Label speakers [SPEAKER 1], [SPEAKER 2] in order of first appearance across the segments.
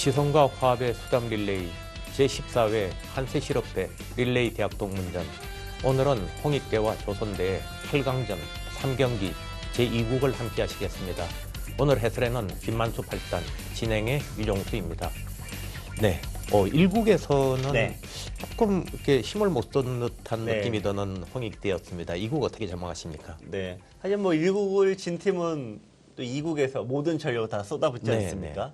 [SPEAKER 1] 지성과 화합의 수담 릴레이 제14회 한세실업대 릴레이 대학 동문전. 오늘은 홍익대와 조선대의 8강전 3경기 제2국을 함께 하시겠습니다. 오늘 해설에는 김만수 8단, 진행의 유종수입니다. 네, 1국에서는
[SPEAKER 2] 네.
[SPEAKER 1] 조금 이렇게 힘을 못 쏟는 듯한
[SPEAKER 2] 네.
[SPEAKER 1] 느낌이 드는 홍익대였습니다. 2국 어떻게 전망하십니까?
[SPEAKER 2] 네. 하지만 뭐 1국을 진 팀은 또 2국에서 모든 전력을 다 쏟아붓지
[SPEAKER 1] 네,
[SPEAKER 2] 않습니까?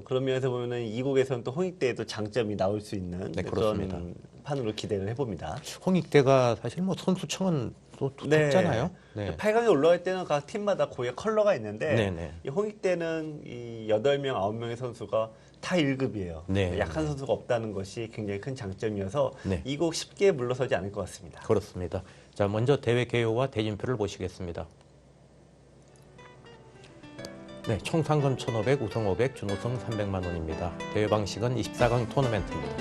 [SPEAKER 2] 그런 면에서 보면은 2국에서는 또 홍익대에도 장점이 나올 수 있는
[SPEAKER 1] 네,
[SPEAKER 2] 그런
[SPEAKER 1] 그렇습니다.
[SPEAKER 2] 판으로 기대를 해봅니다.
[SPEAKER 1] 홍익대가 사실 뭐 선수층은 또 두텁잖아요. 네.
[SPEAKER 2] 8강에 올라갈 때는 각 팀마다 고유의 컬러가 있는데
[SPEAKER 1] 네네.
[SPEAKER 2] 이 홍익대는 이 8명, 9명의 선수가 다 1급이에요.
[SPEAKER 1] 네.
[SPEAKER 2] 약한 선수가 없다는 것이 굉장히 큰 장점이어서
[SPEAKER 1] 네.
[SPEAKER 2] 2국 쉽게 물러서지 않을 것 같습니다.
[SPEAKER 1] 그렇습니다. 자, 먼저 대회 개요와 대진표를 보시겠습니다. 네, 총 상금 1,500, 우승 500, 준우승 300만 원입니다. 대회 방식은 24강 토너멘트입니다.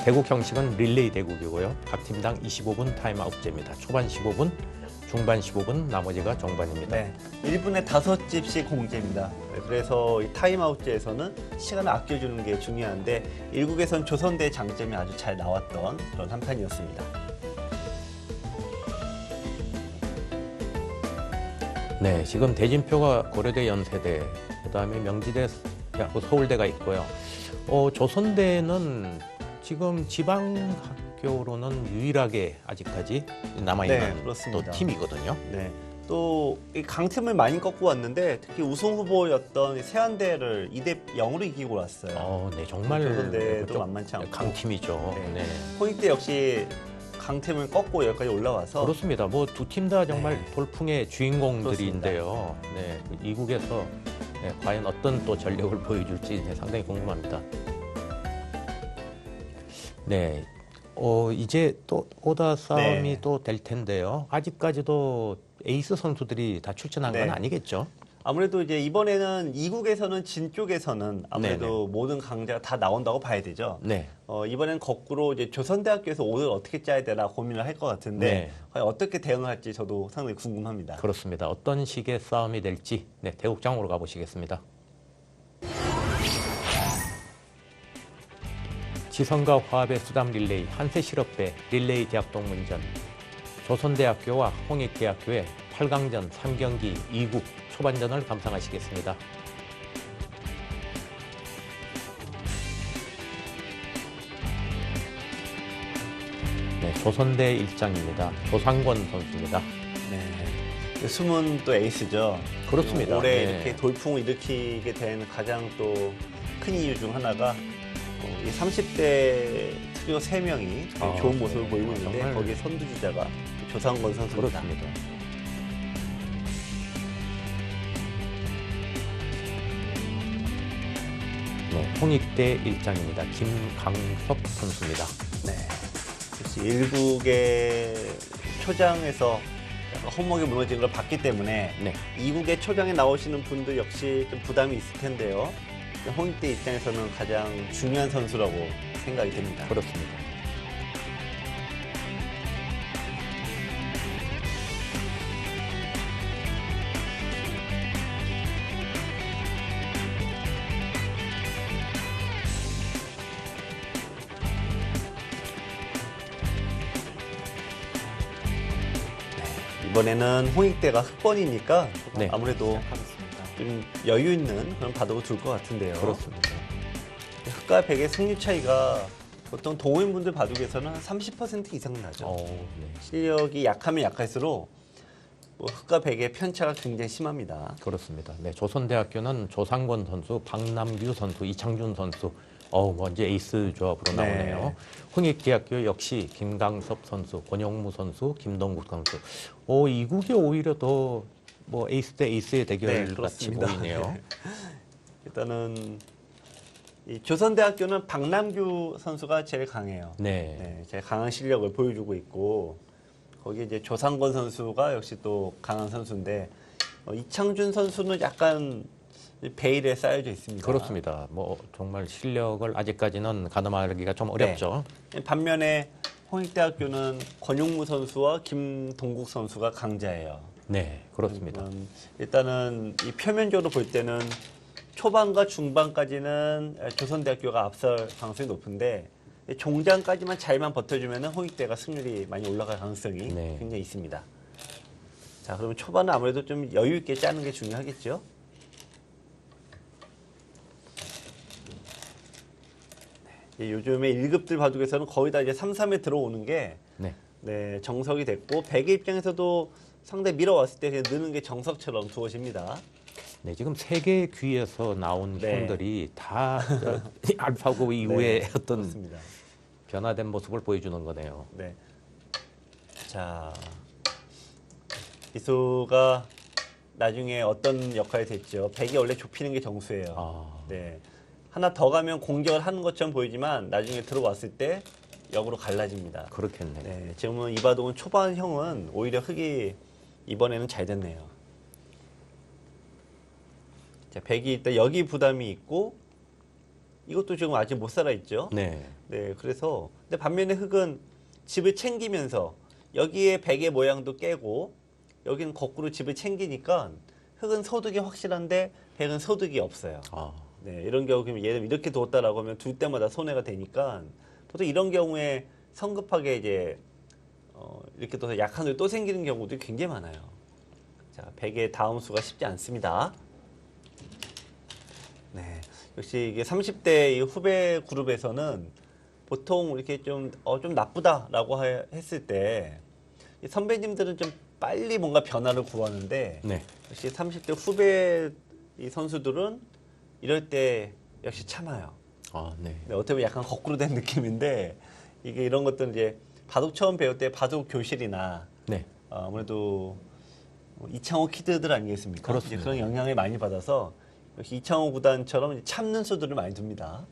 [SPEAKER 1] 대국 형식은 릴레이 대국이고요. 각 팀당 25분 타임아웃제입니다. 초반 15분, 중반 15분, 나머지가 종반입니다.
[SPEAKER 2] 네, 1분에 5집씩 공제입니다. 그래서 이 타임아웃제에서는 시간을 아껴주는 게 중요한데 1국에선 조선대의 장점이 아주 잘 나왔던 그런 한 판이었습니다.
[SPEAKER 1] 네, 지금 대진표가 고려대 연세대, 그다음에 명지대, 서울대가 있고요. 조선대는 지금 지방학교로는 유일하게 아직까지 남아있는
[SPEAKER 2] 네,
[SPEAKER 1] 또
[SPEAKER 2] 그렇습니다.
[SPEAKER 1] 팀이거든요.
[SPEAKER 2] 네, 또 이 강팀을 많이 꺾고 왔는데 특히 우승 후보였던 이 세안대를 2대 0으로 이기고 왔어요.
[SPEAKER 1] 네, 정말
[SPEAKER 2] 조선대도
[SPEAKER 1] 좀
[SPEAKER 2] 만만치 않고
[SPEAKER 1] 강팀이죠.
[SPEAKER 2] 네.
[SPEAKER 1] 네.
[SPEAKER 2] 홍익대 역시 강팀을 꺾고 여기까지 올라와서
[SPEAKER 1] 그렇습니다. 뭐 두 팀 다 정말
[SPEAKER 2] 네.
[SPEAKER 1] 돌풍의 주인공들인데요. 네, 이국에서 네, 과연 어떤 또 전력을 보여줄지 상당히 궁금합니다. 네, 이제 또 오다 싸움이
[SPEAKER 2] 네.
[SPEAKER 1] 또 될 텐데요. 아직까지도 에이스 선수들이 다 출전한 건
[SPEAKER 2] 네.
[SPEAKER 1] 아니겠죠?
[SPEAKER 2] 아무래도 이제 이번에는 2국에서는 진 쪽에서는 아무래도 모든 강자가 다 나온다고 봐야 되죠.
[SPEAKER 1] 네,
[SPEAKER 2] 이번엔 거꾸로 이제 조선대학교에서 오늘 어떻게 짜야 되나 고민을 할 것 같은데
[SPEAKER 1] 네.
[SPEAKER 2] 과연 어떻게 대응할지 저도 상당히 궁금합니다.
[SPEAKER 1] 그렇습니다. 어떤 식의 싸움이 될지 네, 대국장으로 가보시겠습니다. 지성과 화합의 수담 릴레이 한세실업대 릴레이 대학 동문전. 조선대학교와 홍익대학교의 8강전 3경기 2국 초반전을 감상하시겠습니다. 네, 조선대 일장입니다. 조상권 선수입니다.
[SPEAKER 2] 네. 숨은 또 에이스죠.
[SPEAKER 1] 그렇습니다.
[SPEAKER 2] 올해
[SPEAKER 1] 네.
[SPEAKER 2] 이렇게 돌풍을 일으키게 된 가장 또 큰 이유 중 하나가 이 30대 트리오 3명이 좋은 모습을
[SPEAKER 1] 네.
[SPEAKER 2] 보이고 있는데
[SPEAKER 1] 정말
[SPEAKER 2] 거기에 선두주자가 조상권 선수입니다.
[SPEAKER 1] 그렇습니다. 네, 홍익대 일장입니다. 김강섭 선수입니다.
[SPEAKER 2] 네. 역시 일국의 초장에서 약간 허무하게 무너지는 걸 봤기 때문에
[SPEAKER 1] 네,
[SPEAKER 2] 이국의 초장에 나오시는 분들 역시 좀 부담이 있을 텐데요. 홍익대 입장에서는 가장 중요한 선수라고 생각이 됩니다.
[SPEAKER 1] 그렇습니다.
[SPEAKER 2] 이번에는 홍익대가 흑번이니까
[SPEAKER 1] 네.
[SPEAKER 2] 아무래도 좀 여유 있는 그런 바둑을 둘 것 같은데요.
[SPEAKER 1] 그렇습니다.
[SPEAKER 2] 흑과 백의 승리 차이가 보통 동호인분들 바둑에서는 한 30% 이상 나죠.
[SPEAKER 1] 네.
[SPEAKER 2] 실력이 약하면 약할수록 뭐 흑과 백의 편차가 굉장히 심합니다.
[SPEAKER 1] 그렇습니다. 네, 조선대학교는 조상권 선수, 박남규 선수, 이창준 선수, 먼저 에이스 조합으로 나오네요.
[SPEAKER 2] 네.
[SPEAKER 1] 홍익대학교 역시 김강섭 선수, 권영무 선수, 김동국 선수. 이국이 오히려 더 뭐 에이스 대 에이스의 대결 같이 보이네요.
[SPEAKER 2] 일단은 이 조선대학교는 박남규 선수가 제일 강해요.
[SPEAKER 1] 네.
[SPEAKER 2] 네, 제일 강한 실력을 보여주고 있고 거기에 이제 조상권 선수가 역시 또 강한 선수인데 이창준 선수는 약간 베일에 쌓여져 있습니다.
[SPEAKER 1] 그렇습니다. 뭐 정말 실력을 아직까지는 가늠하기가 좀 어렵죠.
[SPEAKER 2] 네. 반면에 홍익대학교는 권용무 선수와 김동국 선수가 강자예요.
[SPEAKER 1] 네, 그렇습니다.
[SPEAKER 2] 일단은 이 표면적으로 볼 때는 초반과 중반까지는 조선대학교가 앞설 가능성이 높은데 종장까지만 잘만 버텨주면 홍익대가 승률이 많이 올라갈 가능성이
[SPEAKER 1] 네.
[SPEAKER 2] 굉장히 있습니다. 자, 그러면 초반은 아무래도 좀 여유 있게 짜는 게 중요하겠죠. 네, 요즘에 1급들 바둑에서는 거의 다 이제 3-3에 들어오는 게
[SPEAKER 1] 네.
[SPEAKER 2] 네, 정석이 됐고 백의 입장에서도 상대 밀어왔을 때 그냥 느는 게 정석처럼 두어집니다.
[SPEAKER 1] 네, 지금 세 개의 귀에서 나온
[SPEAKER 2] 네.
[SPEAKER 1] 형들이 다 알파고 이후에
[SPEAKER 2] 네,
[SPEAKER 1] 어떤
[SPEAKER 2] 그렇습니다.
[SPEAKER 1] 변화된 모습을 보여주는 거네요.
[SPEAKER 2] 네. 자, 이수가 나중에 어떤 역할이 됐죠? 백이 원래 좁히는 게 정수예요.
[SPEAKER 1] 아,
[SPEAKER 2] 네. 하나 더 가면 공격을 하는 것처럼 보이지만 나중에 들어왔을 때 역으로 갈라집니다.
[SPEAKER 1] 그렇겠네.
[SPEAKER 2] 네. 지금은 이바둑은 초반형은 오히려 흑이 이번에는 잘 됐네요. 자, 백이 일단 여기 부담이 있고 이것도 지금 아직 못 살아 있죠.
[SPEAKER 1] 네.
[SPEAKER 2] 네, 그래서 근데 반면에 흑은 집을 챙기면서 여기에 백의 모양도 깨고 여기는 거꾸로 집을 챙기니까 흑은 소득이 확실한데 백은 소득이 없어요.
[SPEAKER 1] 아,
[SPEAKER 2] 네, 이런 경우 그러면 얘는 이렇게 뒀다라고 하면 둘 때마다 손해가 되니까 보통 이런 경우에 성급하게 이제 이렇게 둬서 약한 놈이 또 생기는 경우도 굉장히 많아요. 자, 백의 다음 수가 쉽지 않습니다. 네, 역시 이게 30대 이 후배 그룹에서는 보통 이렇게 좀 나쁘다라고 했을 때 이 선배님들은 좀 빨리 뭔가 변화를 구하는데
[SPEAKER 1] 네.
[SPEAKER 2] 역시 30대 후배 이 선수들은 이럴 때 역시 참아요.
[SPEAKER 1] 아, 네.
[SPEAKER 2] 네, 어떻게 보면 약간 거꾸로 된 느낌인데 이게 이런 것들은 이제 바둑 처음 배울 때 바둑 교실이나
[SPEAKER 1] 네.
[SPEAKER 2] 아무래도 이창호 키드들 아니겠습니까?
[SPEAKER 1] 그렇습니다.
[SPEAKER 2] 이제 그런 영향을 많이 받아서 역시 이창호 구단처럼 이제 참는 수들을 많이 둡니다.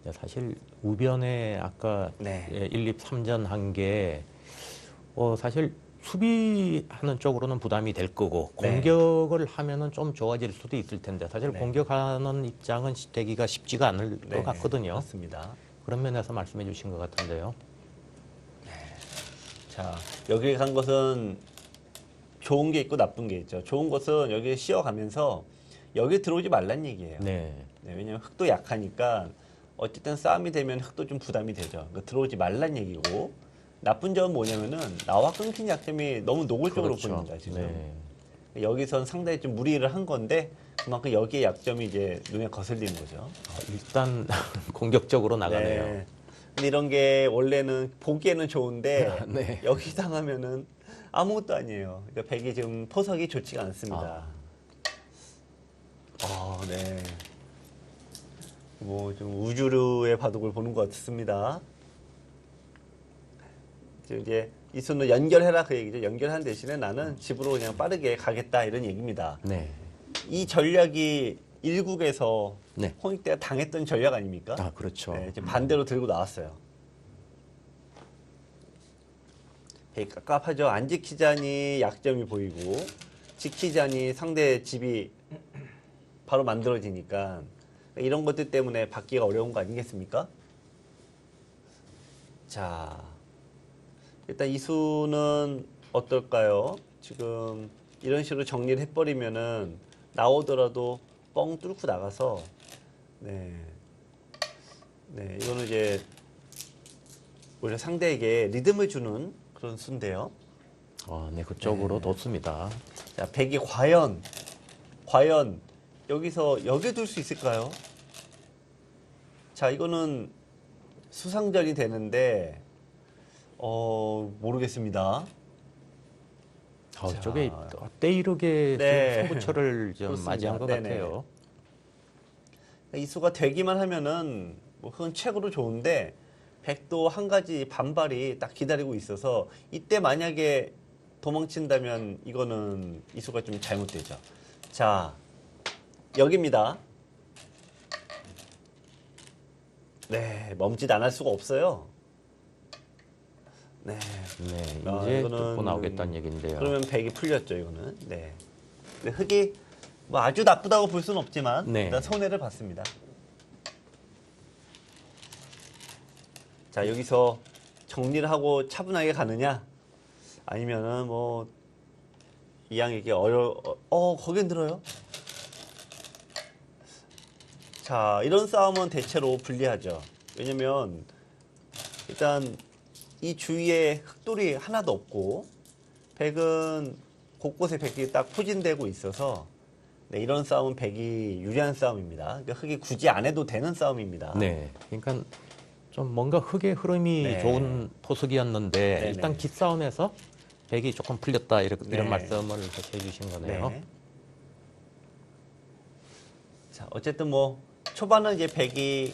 [SPEAKER 1] 네, 사실 우변에 아까
[SPEAKER 2] 네.
[SPEAKER 1] 1, 2, 3전 한 게 사실 수비하는 쪽으로는 부담이 될 거고
[SPEAKER 2] 네.
[SPEAKER 1] 공격을 하면은 좀 좋아질 수도 있을 텐데 사실
[SPEAKER 2] 네.
[SPEAKER 1] 공격하는 입장은 되기가 쉽지가 않을 것 같거든요.
[SPEAKER 2] 맞습니다.
[SPEAKER 1] 그런 면에서 말씀해 주신 것 같은데요.
[SPEAKER 2] 자, 여기 간 것은 좋은 게 있고 나쁜 게 있죠. 좋은 것은 여기에 씌어가면서 여기 들어오지 말란 얘기예요.
[SPEAKER 1] 네.
[SPEAKER 2] 네, 왜냐면 흑도 약하니까 어쨌든 싸움이 되면 흑도 좀 부담이 되죠. 그러니까 들어오지 말란 얘기고 나쁜 점은 뭐냐면은 나와 끊긴 약점이 너무 노골적으로
[SPEAKER 1] 그렇죠.
[SPEAKER 2] 보입니다. 지금
[SPEAKER 1] 네.
[SPEAKER 2] 여기선 상당히 좀 무리를 한 건데 그만큼 여기에 약점이 이제 눈에 거슬리는 거죠.
[SPEAKER 1] 일단 공격적으로 나가네요.
[SPEAKER 2] 네. 근데 이런 게 원래는 보기에는 좋은데
[SPEAKER 1] 네.
[SPEAKER 2] 여기 당하면은 아무것도 아니에요. 그러니까 백이 지금 포석이 좋지가 않습니다. 네. 뭐 좀 우주류의 바둑을 보는 것 같습니다. 지금 이제 이수는 연결해라 그 얘기죠. 연결한 대신에 나는 집으로 그냥 빠르게 가겠다 이런 얘기입니다.
[SPEAKER 1] 네.
[SPEAKER 2] 이 전략이 일국에서
[SPEAKER 1] 네.
[SPEAKER 2] 홍익대가 당했던 전략 아닙니까?
[SPEAKER 1] 아, 그렇죠.
[SPEAKER 2] 네, 지금 반대로 들고 나왔어요. 되게 깝깝하죠. 안 지키자니 약점이 보이고 지키자니 상대 집이 바로 만들어지니까 이런 것들 때문에 받기가 어려운 거 아니겠습니까? 자, 일단 이수는 어떨까요? 지금 이런 식으로 정리를 해버리면은 나오더라도 뻥 뚫고 나가서 네, 이거는 이제 오히려 상대에게 리듬을 주는 그런 수인데요.
[SPEAKER 1] 네, 그쪽으로
[SPEAKER 2] 네.
[SPEAKER 1] 뒀습니다.
[SPEAKER 2] 자, 백이 과연 여기서 여기 둘 수 있을까요? 자, 이거는 수상전이 되는데 모르겠습니다. 자.
[SPEAKER 1] 저게 때이르게
[SPEAKER 2] 네.
[SPEAKER 1] 좀 승부처를 좀
[SPEAKER 2] 그렇습니다.
[SPEAKER 1] 맞이한 것
[SPEAKER 2] 네네.
[SPEAKER 1] 같아요.
[SPEAKER 2] 이수가 되기만 하면은 뭐 그건 최고로 좋은데 백도 한 가지 반발이 딱 기다리고 있어서 이때 만약에 도망친다면 이거는 이수가 좀 잘못되죠. 자, 여기입니다. 네, 멈칫 안 할 수가 없어요. 네.
[SPEAKER 1] 네,
[SPEAKER 2] 아,
[SPEAKER 1] 이제
[SPEAKER 2] 이거는
[SPEAKER 1] 뚫고 나오겠다는 얘기인데요.
[SPEAKER 2] 그러면 백이 풀렸죠, 이거는. 네. 근데 흑이 뭐 아주 나쁘다고 볼 수는 없지만
[SPEAKER 1] 네.
[SPEAKER 2] 일단 손해를 봤습니다. 자, 여기서 정리를 하고 차분하게 가느냐? 아니면은 뭐 이왕 이게 거긴 들어요. 자, 이런 싸움은 대체로 불리하죠. 왜냐면 일단 이 주위에 흑돌이 하나도 없고 백은 곳곳에 백이 딱 포진되고 있어서 네, 이런 싸움은 백이 유리한 싸움입니다. 그러니까 흑이 굳이 안 해도 되는 싸움입니다.
[SPEAKER 1] 네. 그러니까 좀 뭔가 흑의 흐름이
[SPEAKER 2] 네.
[SPEAKER 1] 좋은 포석이었는데
[SPEAKER 2] 네네.
[SPEAKER 1] 일단 기싸움에서 백이 조금 풀렸다 이런
[SPEAKER 2] 네.
[SPEAKER 1] 말씀을 해주신 거네요.
[SPEAKER 2] 네. 자, 어쨌든 뭐 초반은 이제 백이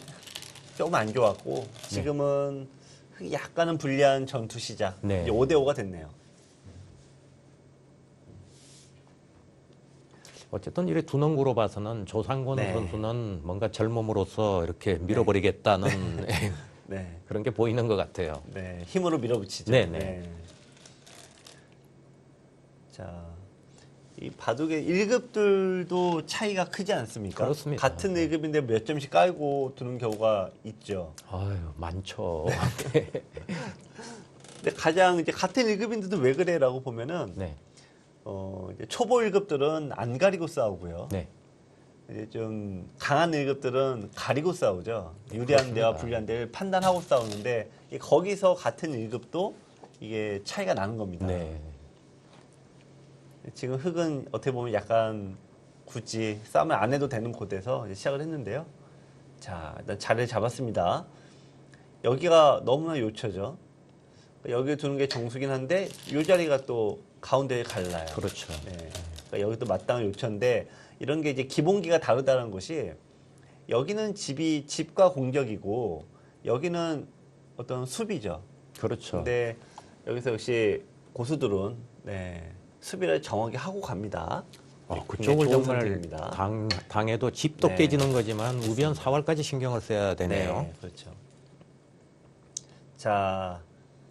[SPEAKER 2] 조금 안 좋았고 지금은 흑이 약간은 불리한 전투 시작.
[SPEAKER 1] 네.
[SPEAKER 2] 이제 5대5가 됐네요.
[SPEAKER 1] 어쨌든 이렇게 두 농구로 봐서는 조상권
[SPEAKER 2] 네.
[SPEAKER 1] 선수는 뭔가 젊음으로써 이렇게 밀어버리겠다는
[SPEAKER 2] 네.
[SPEAKER 1] 그런 게 보이는 것 같아요.
[SPEAKER 2] 네, 힘으로 밀어붙이죠.
[SPEAKER 1] 네네.
[SPEAKER 2] 자, 이 바둑의 1급들도 차이가 크지 않습니까?
[SPEAKER 1] 그렇습니다.
[SPEAKER 2] 같은 1급인데 몇 점씩 깔고 두는 경우가 있죠.
[SPEAKER 1] 아유, 많죠.
[SPEAKER 2] 근데 가장 이제 같은 1급인데도 왜 그래라고 보면은
[SPEAKER 1] 네.
[SPEAKER 2] 이제 초보 1급들은 안 가리고 싸우고요.
[SPEAKER 1] 네.
[SPEAKER 2] 이제 좀 강한 1급들은 가리고 싸우죠. 유리한
[SPEAKER 1] 그렇습니다.
[SPEAKER 2] 데와 불리한 데를 판단하고 싸우는데 거기서 같은 1급도 이게 차이가 나는 겁니다.
[SPEAKER 1] 네.
[SPEAKER 2] 지금 흑은 어떻게 보면 약간 굳이 싸움을 안 해도 되는 곳에서 이제 시작을 했는데요. 자, 일단 자리를 잡았습니다. 여기가 너무나 요처죠. 여기 두는 게 정수긴 한데 이 자리가 또 가운데에 갈라요.
[SPEAKER 1] 그렇죠.
[SPEAKER 2] 네. 그러니까 여기도 마땅한 요처인데 이런 게 이제 기본기가 다르다는 것이 여기는 집과 공격이고 여기는 어떤 수비죠.
[SPEAKER 1] 그렇죠.
[SPEAKER 2] 근데 여기서 역시 고수들은 수비를 정확히 하고 갑니다.
[SPEAKER 1] 그쪽을
[SPEAKER 2] 좋은
[SPEAKER 1] 정말
[SPEAKER 2] 선택입니다.
[SPEAKER 1] 당해도 집도
[SPEAKER 2] 네.
[SPEAKER 1] 깨지는 거지만 우변 사활까지 신경을 써야 되네요.
[SPEAKER 2] 네, 그렇죠. 자,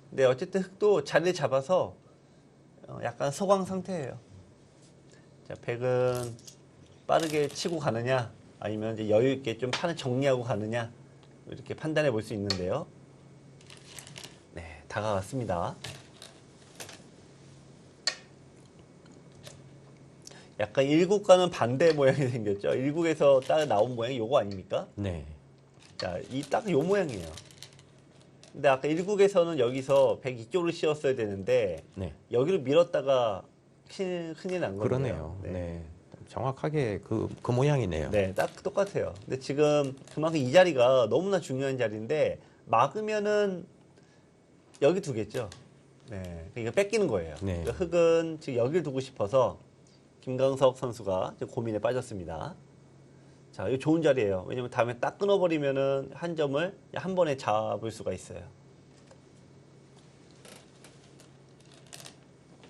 [SPEAKER 2] 네, 어쨌든 흑도 자리를 잡아서 약간 소강 상태예요. 자, 백은 빠르게 치고 가느냐, 아니면 이제 여유 있게 좀 판을 정리하고 가느냐, 이렇게 판단해 볼 수 있는데요. 네, 다가왔습니다. 약간 일국과는 반대 모양이 생겼죠. 일국에서 딱 나온 모양이 요거 아닙니까?
[SPEAKER 1] 네.
[SPEAKER 2] 자, 이 딱 요 모양이에요. 근데 아까 일국에서는 여기서 102쪽으로 씌웠어야 되는데
[SPEAKER 1] 네.
[SPEAKER 2] 여기를 밀었다가 큰일 난 거예요.
[SPEAKER 1] 그러네요. 네. 정확하게 그 모양이네요.
[SPEAKER 2] 네, 딱 똑같아요. 근데 지금 그만큼 이 자리가 너무나 중요한 자리인데 막으면은 여기 두겠죠. 네, 이거 뺏기는 거예요.
[SPEAKER 1] 네.
[SPEAKER 2] 그러니까 흑은 지금 여기를 두고 싶어서 김광석 선수가 지금 고민에 빠졌습니다. 자, 이거 좋은 자리예요. 왜냐면 다음에 딱 끊어버리면은 한 점을 한 번에 잡을 수가 있어요.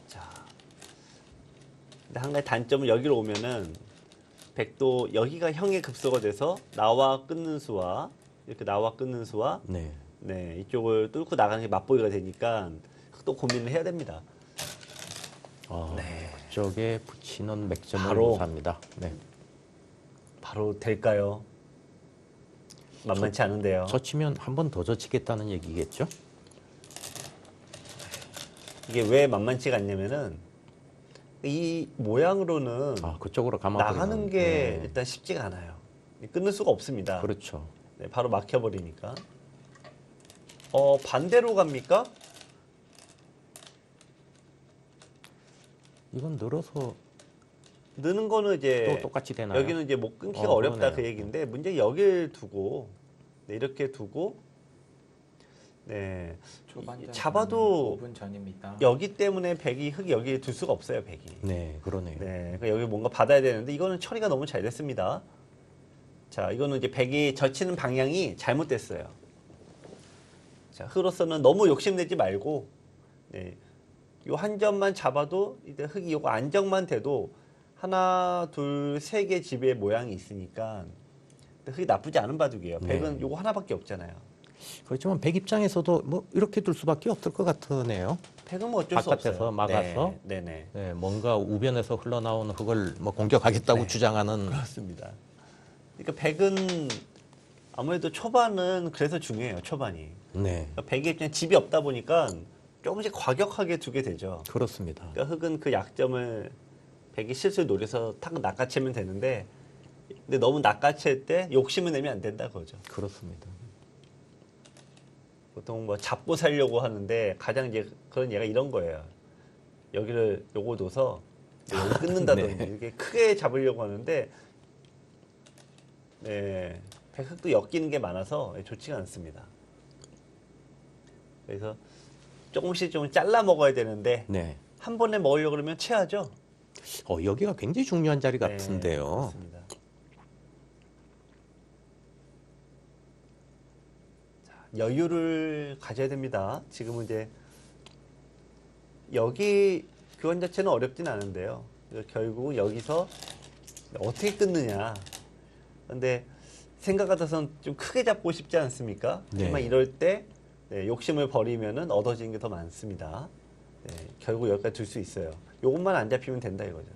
[SPEAKER 2] 자, 근데 한 가지 단점은 여기로 오면은 백도 여기가 형의 급소가 돼서 나와 끊는 수와 이렇게 나와 끊는 수와
[SPEAKER 1] 네.
[SPEAKER 2] 네, 이쪽을 뚫고 나가는 게 맛보기가 되니까 또 고민을 해야 됩니다.
[SPEAKER 1] 그쪽에 붙이는 맥점을
[SPEAKER 2] 바로.
[SPEAKER 1] 구사합니다. 네.
[SPEAKER 2] 바로 될까요? 만만치 않은데요.
[SPEAKER 1] 젖히면 한 번 더 젖히겠다는 얘기겠죠?
[SPEAKER 2] 이게 왜 만만치가 않냐면은 이 모양으로는
[SPEAKER 1] 그쪽으로 감아버리는.
[SPEAKER 2] 나가는 게 일단 쉽지가 않아요. 끊을 수가 없습니다.
[SPEAKER 1] 그렇죠.
[SPEAKER 2] 네, 바로 막혀버리니까. 반대로 갑니까?
[SPEAKER 1] 이건 늘어서
[SPEAKER 2] 느는 거는 이제
[SPEAKER 1] 또 똑같이 되나요?
[SPEAKER 2] 여기는 이제 못 끊기가 어렵다
[SPEAKER 1] 그러네요.
[SPEAKER 2] 그 얘기인데 문제 여기를 두고 네, 이렇게 두고 네
[SPEAKER 3] 초반전
[SPEAKER 2] 잡아도
[SPEAKER 3] 5분 전입니다.
[SPEAKER 2] 여기 때문에 흑이 여기에 둘 수가 없어요. 백이.
[SPEAKER 1] 네, 그러네요.
[SPEAKER 2] 네, 그러니까 여기 뭔가 받아야 되는데 이거는 처리가 너무 잘 됐습니다. 자, 이거는 이제 백이 젖히는 방향이 잘못됐어요. 자, 흑으로서는 너무 욕심내지 말고, 네, 요 한 점만 잡아도 이제 흑이 요거 안정만 돼도 하나, 둘, 세 개 집의 모양이 있으니까 흑이 나쁘지 않은 바둑이에요. 백은
[SPEAKER 1] 네.
[SPEAKER 2] 요거 하나밖에 없잖아요.
[SPEAKER 1] 그렇지만 백 입장에서도 뭐 이렇게 둘 수밖에 없을 것 같으네요.
[SPEAKER 2] 백은 뭐 어쩔 수
[SPEAKER 1] 바깥에서
[SPEAKER 2] 없어요.
[SPEAKER 1] 막아서?
[SPEAKER 2] 네, 네.
[SPEAKER 1] 네, 뭔가 우변에서 흘러나오는 흙을 뭐 공격하겠다고
[SPEAKER 2] 네.
[SPEAKER 1] 주장하는.
[SPEAKER 2] 그렇습니다. 그러니까 백은 아무래도 초반은 그래서 중요해요. 초반이.
[SPEAKER 1] 네,
[SPEAKER 2] 그러니까 백이 입장에 집이 없다 보니까 조금씩 과격하게 두게 되죠.
[SPEAKER 1] 그렇습니다.
[SPEAKER 2] 그러니까 흑은 그 약점을 백이 실수를 노려서 탁 낚아채면 되는데 근데 너무 낚아챌 때 욕심을 내면 안 된다 그거죠.
[SPEAKER 1] 그렇습니다.
[SPEAKER 2] 보통 뭐 잡고 살려고 하는데 가장 이제 그런 얘가 이런 거예요. 여기를 요거 둬서 여기 끊는다든지
[SPEAKER 1] 네.
[SPEAKER 2] 이렇게 크게 잡으려고 하는데 네, 백흑도 엮이는 게 많아서 좋지가 않습니다. 그래서 조금씩 좀 잘라 먹어야 되는데
[SPEAKER 1] 네.
[SPEAKER 2] 한 번에 먹으려고 그러면 체하죠.
[SPEAKER 1] 여기가 굉장히 중요한 자리
[SPEAKER 2] 네,
[SPEAKER 1] 같은데요.
[SPEAKER 2] 그렇습니다. 자, 여유를 가져야 됩니다. 지금은 이제 여기 교환 자체는 어렵진 않은데요. 결국 여기서 어떻게 끊느냐. 근데 생각 같아서는 좀 크게 잡고 싶지 않습니까?
[SPEAKER 1] 네.
[SPEAKER 2] 하지만 이럴 때 네, 욕심을 버리면은 얻어지는 게 더 많습니다. 네, 결국 여기까지 둘 수 있어요. 요것만 안 잡히면 된다 이거죠.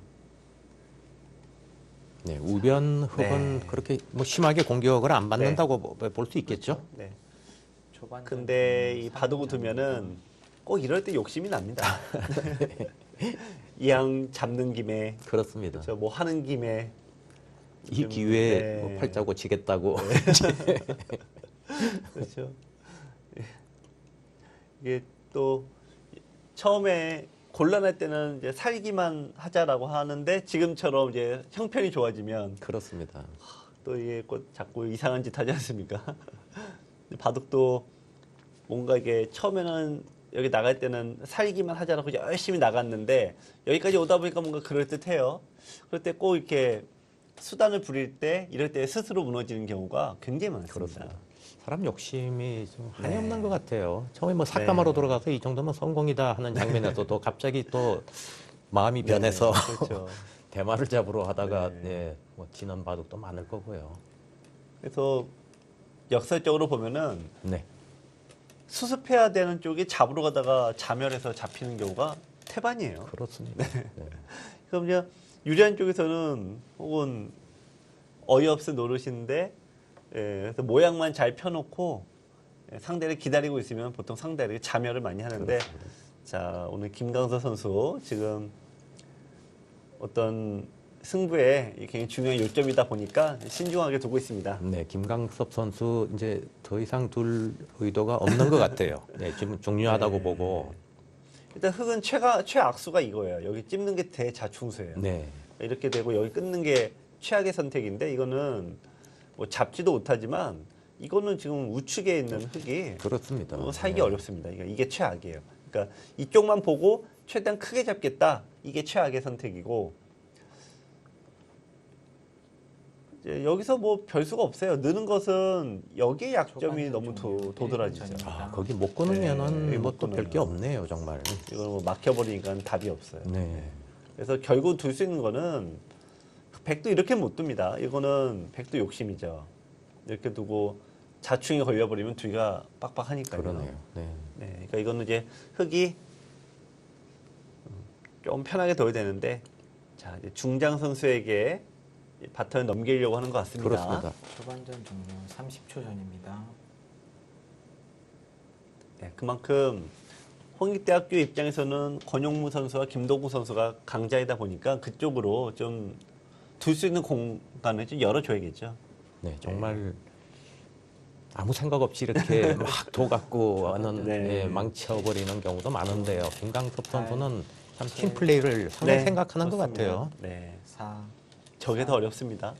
[SPEAKER 1] 네, 우변 흙은
[SPEAKER 2] 네.
[SPEAKER 1] 그렇게 뭐 심하게 공격을 안 받는다고 볼 수 있겠죠.
[SPEAKER 2] 네.
[SPEAKER 3] 초반
[SPEAKER 2] 근데 이 바둑을 두면은 꼭 이럴 때 욕심이 납니다. 이왕 잡는 김에
[SPEAKER 1] 그렇습니다.
[SPEAKER 2] 저 뭐 하는 김에
[SPEAKER 1] 이
[SPEAKER 2] 좀,
[SPEAKER 1] 기회에
[SPEAKER 2] 네.
[SPEAKER 1] 뭐 팔자고 지겠다고.
[SPEAKER 2] 그렇죠. 이게 또 처음에 곤란할 때는 이제 살기만 하자라고 하는데 지금처럼 이제 형편이 좋아지면
[SPEAKER 1] 그렇습니다.
[SPEAKER 2] 또 이게 꼭 자꾸 이상한 짓 하지 않습니까? 바둑도 뭔가 이게 처음에는 여기 나갈 때는 살기만 하자라고 열심히 나갔는데 여기까지 오다 보니까 뭔가 그럴듯해요. 그럴 때 꼭 이렇게 수단을 부릴 때 이럴 때 스스로 무너지는 경우가 굉장히 많습니다.
[SPEAKER 1] 그렇습니다. 사람 욕심이 좀 한이
[SPEAKER 2] 네.
[SPEAKER 1] 없는 것 같아요. 처음에 뭐 삭감하러
[SPEAKER 2] 네.
[SPEAKER 1] 들어가서 이 정도면 성공이다 하는 장면에서도 갑자기 또 마음이 변해서
[SPEAKER 2] 네, 그렇죠.
[SPEAKER 1] 대마를 잡으러 하다가
[SPEAKER 2] 네.
[SPEAKER 1] 네, 뭐 지는 바둑도 많을 거고요.
[SPEAKER 2] 그래서 역설적으로 보면은
[SPEAKER 1] 네,
[SPEAKER 2] 수습해야 되는 쪽이 잡으러 가다가 자멸해서 잡히는 경우가 태반이에요.
[SPEAKER 1] 그렇습니다. 네.
[SPEAKER 2] 그럼 이제 유리한 쪽에서는 혹은 어이없을 노릇인데 그래서 모양만 잘 펴놓고 상대를 기다리고 있으면 보통 상대를 자멸을 많이 하는데 자 오늘 김강서 선수 지금 어떤 승부에 굉장히 중요한 요점이다 보니까 신중하게 두고 있습니다.
[SPEAKER 1] 네, 김강섭 선수 이제 더 이상 둘 의도가 없는 것 같아요. 네, 지금 중요하다고
[SPEAKER 2] 네.
[SPEAKER 1] 보고.
[SPEAKER 2] 일단 흑은 최악수가 이거예요. 여기 찝는 게 대자충수예요.
[SPEAKER 1] 네,
[SPEAKER 2] 이렇게 되고 여기 끊는 게 최악의 선택인데 이거는 뭐 잡지도 못하지만 이거는 지금 우측에 있는 흑이
[SPEAKER 1] 그렇습니다.
[SPEAKER 2] 살기
[SPEAKER 1] 네.
[SPEAKER 2] 어렵습니다. 이게 최악이에요. 그러니까 이쪽만 보고 최대한 크게 잡겠다. 이게 최악의 선택이고 이제 여기서 뭐 별수가 없어요. 느는 것은 여기에 약점이 너무 도드라지죠.
[SPEAKER 1] 아, 거기 못 끊으면은
[SPEAKER 2] 네,
[SPEAKER 1] 뭐
[SPEAKER 2] 못
[SPEAKER 1] 또 별 게 없네요, 정말.
[SPEAKER 2] 이건 뭐 막혀버리니까 답이 없어요.
[SPEAKER 1] 네,
[SPEAKER 2] 그래서 결국 둘 수 있는 거는 백도 이렇게 못 둡니다. 이거는 백도 욕심이죠. 이렇게 두고 자충이 걸려버리면 뒤가 빡빡하니까요.
[SPEAKER 1] 그러네요. 네.
[SPEAKER 2] 네, 그러니까 이거는 이제 흑이 좀 편하게 둬야 되는데 자 이제 중장 선수에게 바톤을 넘기려고 하는 것 같습니다.
[SPEAKER 1] 그렇습니다.
[SPEAKER 3] 초반전 종료 30초 전입니다.
[SPEAKER 2] 네, 그만큼 홍익대학교 입장에서는 권용무 선수와 김도구 선수가 강자이다 보니까 그쪽으로 좀 둘 수 있는 공간을 좀 열어줘야겠죠.
[SPEAKER 1] 네, 정말 아무 생각 없이 이렇게 막 도갖고 하는
[SPEAKER 2] 네.
[SPEAKER 1] 네, 망쳐버리는 경우도 많은데요. 김강섭 선수는 참
[SPEAKER 3] 칠,
[SPEAKER 1] 팀플레이를 상당히
[SPEAKER 2] 네,
[SPEAKER 1] 생각하는 것
[SPEAKER 2] 그렇습니다.
[SPEAKER 1] 같아요.
[SPEAKER 2] 네,
[SPEAKER 3] 4,
[SPEAKER 2] 저게 더 어렵습니다.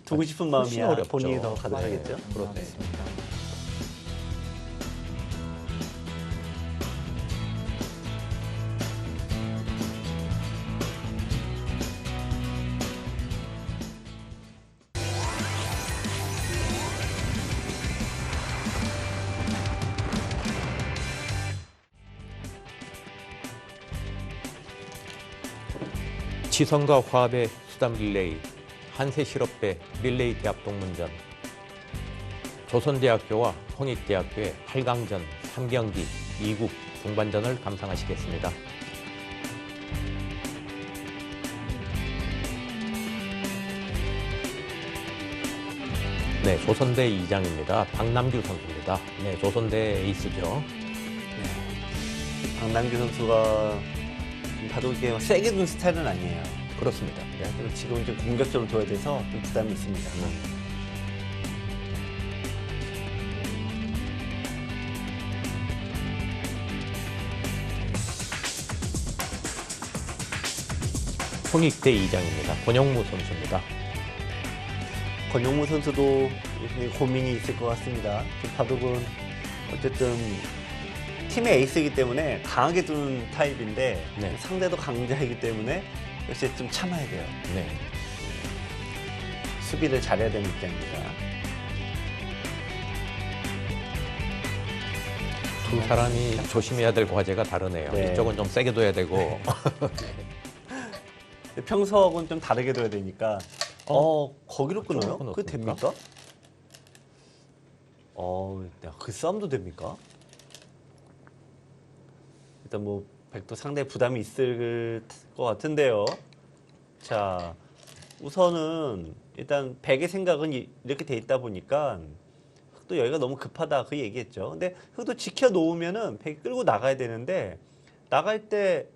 [SPEAKER 2] 두고 싶은
[SPEAKER 1] 훨씬
[SPEAKER 2] 마음이야
[SPEAKER 1] 어렵죠.
[SPEAKER 2] 본인이 더 가능하겠죠.
[SPEAKER 1] 네.
[SPEAKER 3] 그렇습니다.
[SPEAKER 1] 지성과 화합의 수담 릴레이, 한세실업배 릴레이 대합 동문전, 조선대학교와 홍익대학교의 8강전 3경기 2국 중반전을 감상하시겠습니다. 네, 조선대 2장입니다. 박남규 선수입니다. 네, 조선대 에이스죠.
[SPEAKER 2] 박남규 선수가 바둑에 세게 둔 스타일은 아니에요.
[SPEAKER 1] 그렇습니다. 예.
[SPEAKER 2] 그리고 지금 이제 공격적으로 둬야 돼서 좀 부담이 있습니다.
[SPEAKER 1] 홍익대 2장입니다. 권영무 선수입니다.
[SPEAKER 2] 권용무 선수도 고민이 있을 것 같습니다. 바둑은 어쨌든 팀의 에이스이기 때문에 강하게 두는 타입인데
[SPEAKER 1] 네.
[SPEAKER 2] 상대도 강자이기 때문에 역시 좀 참아야 돼요.
[SPEAKER 1] 네.
[SPEAKER 2] 수비를 잘해야 되는 입장입니다.
[SPEAKER 1] 두 사람이 조심해야 될 과제가 다르네요.
[SPEAKER 2] 네.
[SPEAKER 1] 이쪽은 좀 세게 둬야 되고
[SPEAKER 2] 평소하고는 좀 다르게 둬야 되니까 거기로 끊어요?
[SPEAKER 1] 끊어도
[SPEAKER 2] 그게 됩니까? 그 싸움도 됩니까? 일단 뭐 백도 상당히 부담이 있을 것 같은데요. 자, 우선은 일단 백의 생각은 이렇게 돼 있다 보니까 흑도 여기가 너무 급하다 그 얘기했죠. 근데 흑도 지켜 놓으면은 백이 끌고 나가야 되는데 나갈 때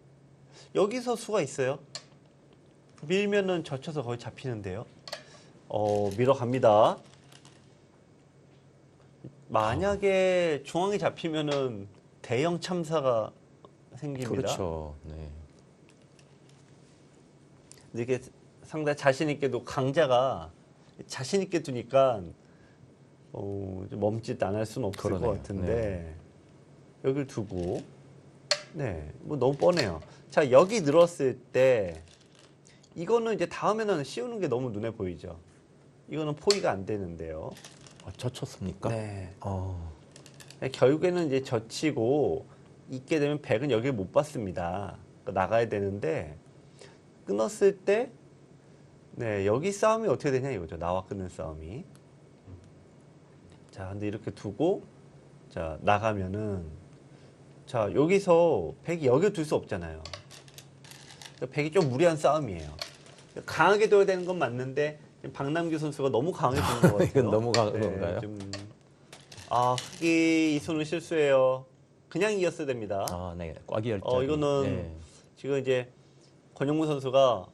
[SPEAKER 2] 여기서 수가 있어요. 밀면은 젖혀서 거의 잡히는데요. 밀어갑니다. 만약에 중앙에 잡히면은 대형 참사가 생깁니다.
[SPEAKER 1] 그렇죠. 네.
[SPEAKER 2] 근데 이게 상당히 자신 있게도 강자가 자신 있게 두니까 좀 멈칫 안 할 수는 없을
[SPEAKER 1] 그러네요.
[SPEAKER 2] 것 같은데 여기를 두고 뭐 너무 뻔해요. 자, 여기 늘었을 때 이거는 이제 다음에는 씌우는 게 너무 눈에 보이죠. 이거는 포위가 안 되는데요.
[SPEAKER 1] 젖혔습니까?
[SPEAKER 2] 네.
[SPEAKER 1] 어,
[SPEAKER 2] 결국에는 이제 젖히고 있게 되면 백은 여기를 못 받습니다. 그러니까 나가야 되는데 끊었을 때 여기 싸움이 어떻게 되냐 이거죠. 나와 끊는 싸움이. 자, 근데 이렇게 두고 자, 나가면은 자, 여기서 백이 여기 둘 수 없잖아요. 그러니까 백이 좀 무리한 싸움이에요. 강하게 둬야 되는 건 맞는데 박남규 선수가 너무 강하게 두는 것 같아요.
[SPEAKER 1] 이건 너무 강한 건가요?
[SPEAKER 2] 흑이 이 손은 실수예요. 그냥 이었어야 됩니다.
[SPEAKER 1] 아, 네. 꽉이 열
[SPEAKER 2] 이거는
[SPEAKER 1] 네.
[SPEAKER 2] 지금 이제 권영무 선수가